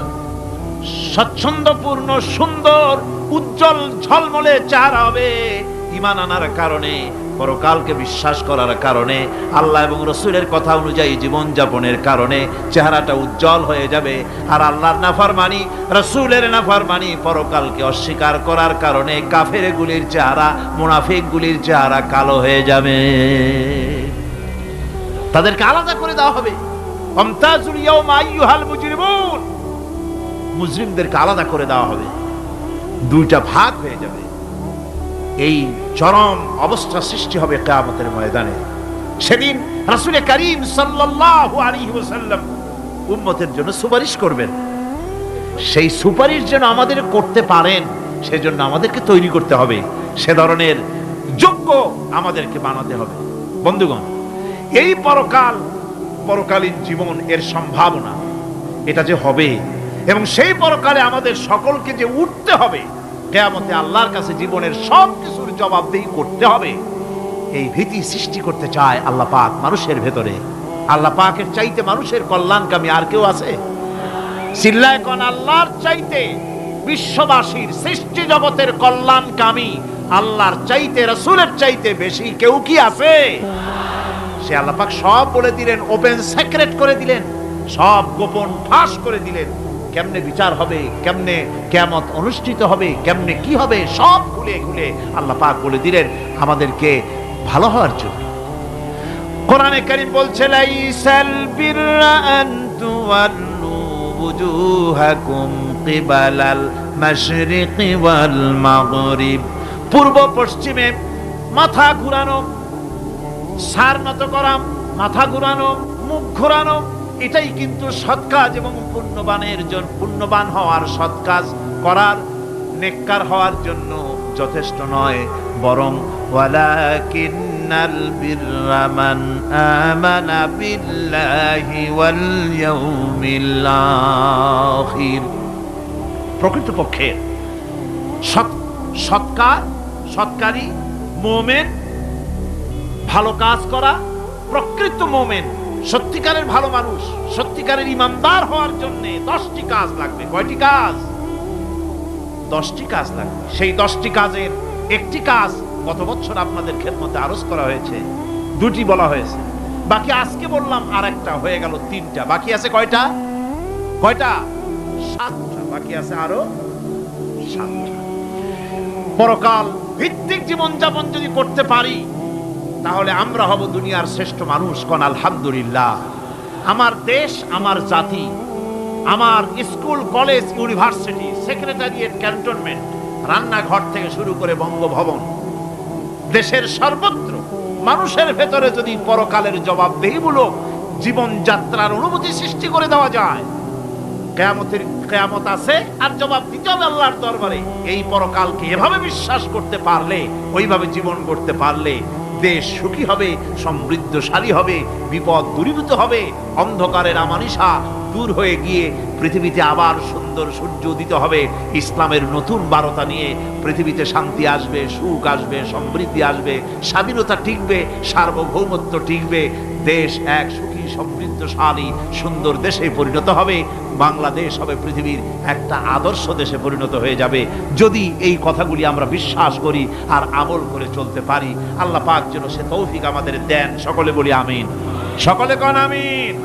স্বচ্ছন্দপূর্ণ, সুন্দর, উজ্জ্বল ঝলমলে চেহারা হবে ঈমান আনার কারণে, পরকালকে বিশ্বাস করার কারণে, আল্লাহ এবং রাসূলের কথা অনুযায়ী জীবন যাপনের কারণে চেহারাটা উজ্জ্বল হয়ে যাবে। আর আল্লাহর নাফরমানি, রাসূলের নাফরমানি, পরকালকে অস্বীকার করার কারণে কাফেরগুলির চেহারা, মুনাফিকগুলির চেহারা কালো হয়ে যাবে। তাদেরকে আলাদা করে দেওয়া হবে। আমতাজুল ইয়াওমা আইয়ুহাল মুজরিমুন, মুজরিমদেরকে আলাদা করে দেওয়া হবে, দুইটা ভাগ হয়ে যাবে। এই চরম অবস্থা সৃষ্টি হবে কিয়ামতের ময়দানে। সেদিন রাসূল করিম সাল্লাল্লাহু আলাইহি ওয়াসাল্লাম উম্মতের জন্য সুপারিশ করবেন। সেই সুপারিশ যেন আমাদের করতে পারেন সেজন্য আমাদেরকে তৈরি করতে হবে, সে ধরনের যোগ্য আমাদেরকে বানাতে হবে। বন্ধুগণ, এই পরকালীন জীবন, এর সম্ভাবনা এটা যে হবে এবং সেই পরকালে আমাদের সকলকে যে উঠতে হবে, কিয়ামতে আল্লাহর কাছে জীবনের সব কিছুর জবাবদিহি করতে হবে, এই ভীতি সৃষ্টি করতে চায় আল্লাহ পাক মানুষের ভেতরে। আল্লাহ পাকের চাইতে মানুষের কল্যাণকামী আর কেউ আছে? চিল্লায় কোন আল্লাহর চাইতে, বিশ্ববাসীর সৃষ্টি জগতের কল্যাণকামী আল্লাহর চাইতে, রাসূলের চাইতে বেশি কেউ কি আছে? সে আল্লাহ পাক সব বলে দিলেন, ওপেন সিক্রেট করে দিলেন, সব গোপন ফাঁস করে দিলেন। কেমনে বিচার হবে, কেমনে কিয়ামত অনুষ্ঠিত হবে, কেমনে কি হবে, সব খুলে খুলে আল্লাহ পাক বলে দিলেন আমাদেরকে ভালো হওয়ার জন্য। কোরআনে কারীম বলছে লাইসাল বিররা আন তুওয়াল্লু বুজুহাকুম কিবালাল মাশরিকি ওয়াল মাগরিব। পূর্ব পশ্চিমে মাথা ঘুরানো, সার নত করা, মাথা ঘুরানো, মুখ ঘোরানো, এটাই কিন্তু সৎ কাজ এবং পুণ্যবান হওয়ার সৎ কাজ করার, নেককার হওয়ার জন্য যথেষ্ট নয়, বরং ওয়ালাকিন্নাল বিররা মান আমানা বিল্লাহি ওয়াল ইয়াউমিল আখির। প্রকৃতপক্ষে সৎকারী মুমিন, ভালো কাজ করা, প্রকৃত মুমিন, সত্যিকারের ভালো মানুষ, সত্যিকারের ইমানদার হওয়ার জন্য 10টি কাজ লাগবে। কয়টি কাজ? 10টি কাজ লাগবে। সেই 10টি কাজের একটি কাজ গত বছর আপনাদের খেদমতে আরজ করা হয়েছে, 2টি বলা হয়েছে, বাকি আজকে বললাম আর একটা, হয়ে গেল 3টা। বাকি আছে কয়টা? 7টা বাকি আছে, আরো 7টা। পরকাল ভিত্তিক জীবনযাপন যদি করতে পারি তাহলে আমরা হব দুনিয়ার শ্রেষ্ঠ মানুষ। কোন আলহামদুলিল্লাহ। আমার দেশ, আমার জাতি, আমার school, college, university, secretariat, cantonment, রান্নাঘর থেকে শুরু করে বঙ্গভবন, দেশের সর্বত্র মানুষের ভেতরে যদি পরকালের জবাবদেহিমূলক জীবনযাত্রার অনুভূতি সৃষ্টি করে দেওয়া যায়, কিয়ামত আছে আর জবাব দিতে হবে আল্লাহর দরবারে। এই পরকালকে এভাবে বিশ্বাস করতে পারলে, ওইভাবে জীবন করতে পারলে দেশ সুখী হবে, সমৃদ্ধশালী হবে, বিপদ দূরীভূত হবে, অন্ধকারের আমানিশা দূর হয়ে গিয়ে পৃথিবীতে আবার সুন্দর সূর্য উদিত হবে। ইসলামের নতুন বার্তা নিয়ে পৃথিবীতে শান্তি আসবে, সুখ আসবে, সমৃদ্ধি আসবে, স্বাধীনতা টিকবে, সার্বভৌমত্ব টিকবে, দেশ এক সুখী সমৃদ্ধশালী সুন্দর দেশে পরিণত হবে। বাংলাদেশ হবে পৃথিবীর একটা আদর্শ দেশে পরিণত হয়ে যাবে, যদি এই কথাগুলি আমরা বিশ্বাস করি আর আমল করে চলতে পারি। আল্লাহ পাক যেন সে তৌফিক আমাদের দেন। সকলে বলি আমিন। সকলে কোন আমিন।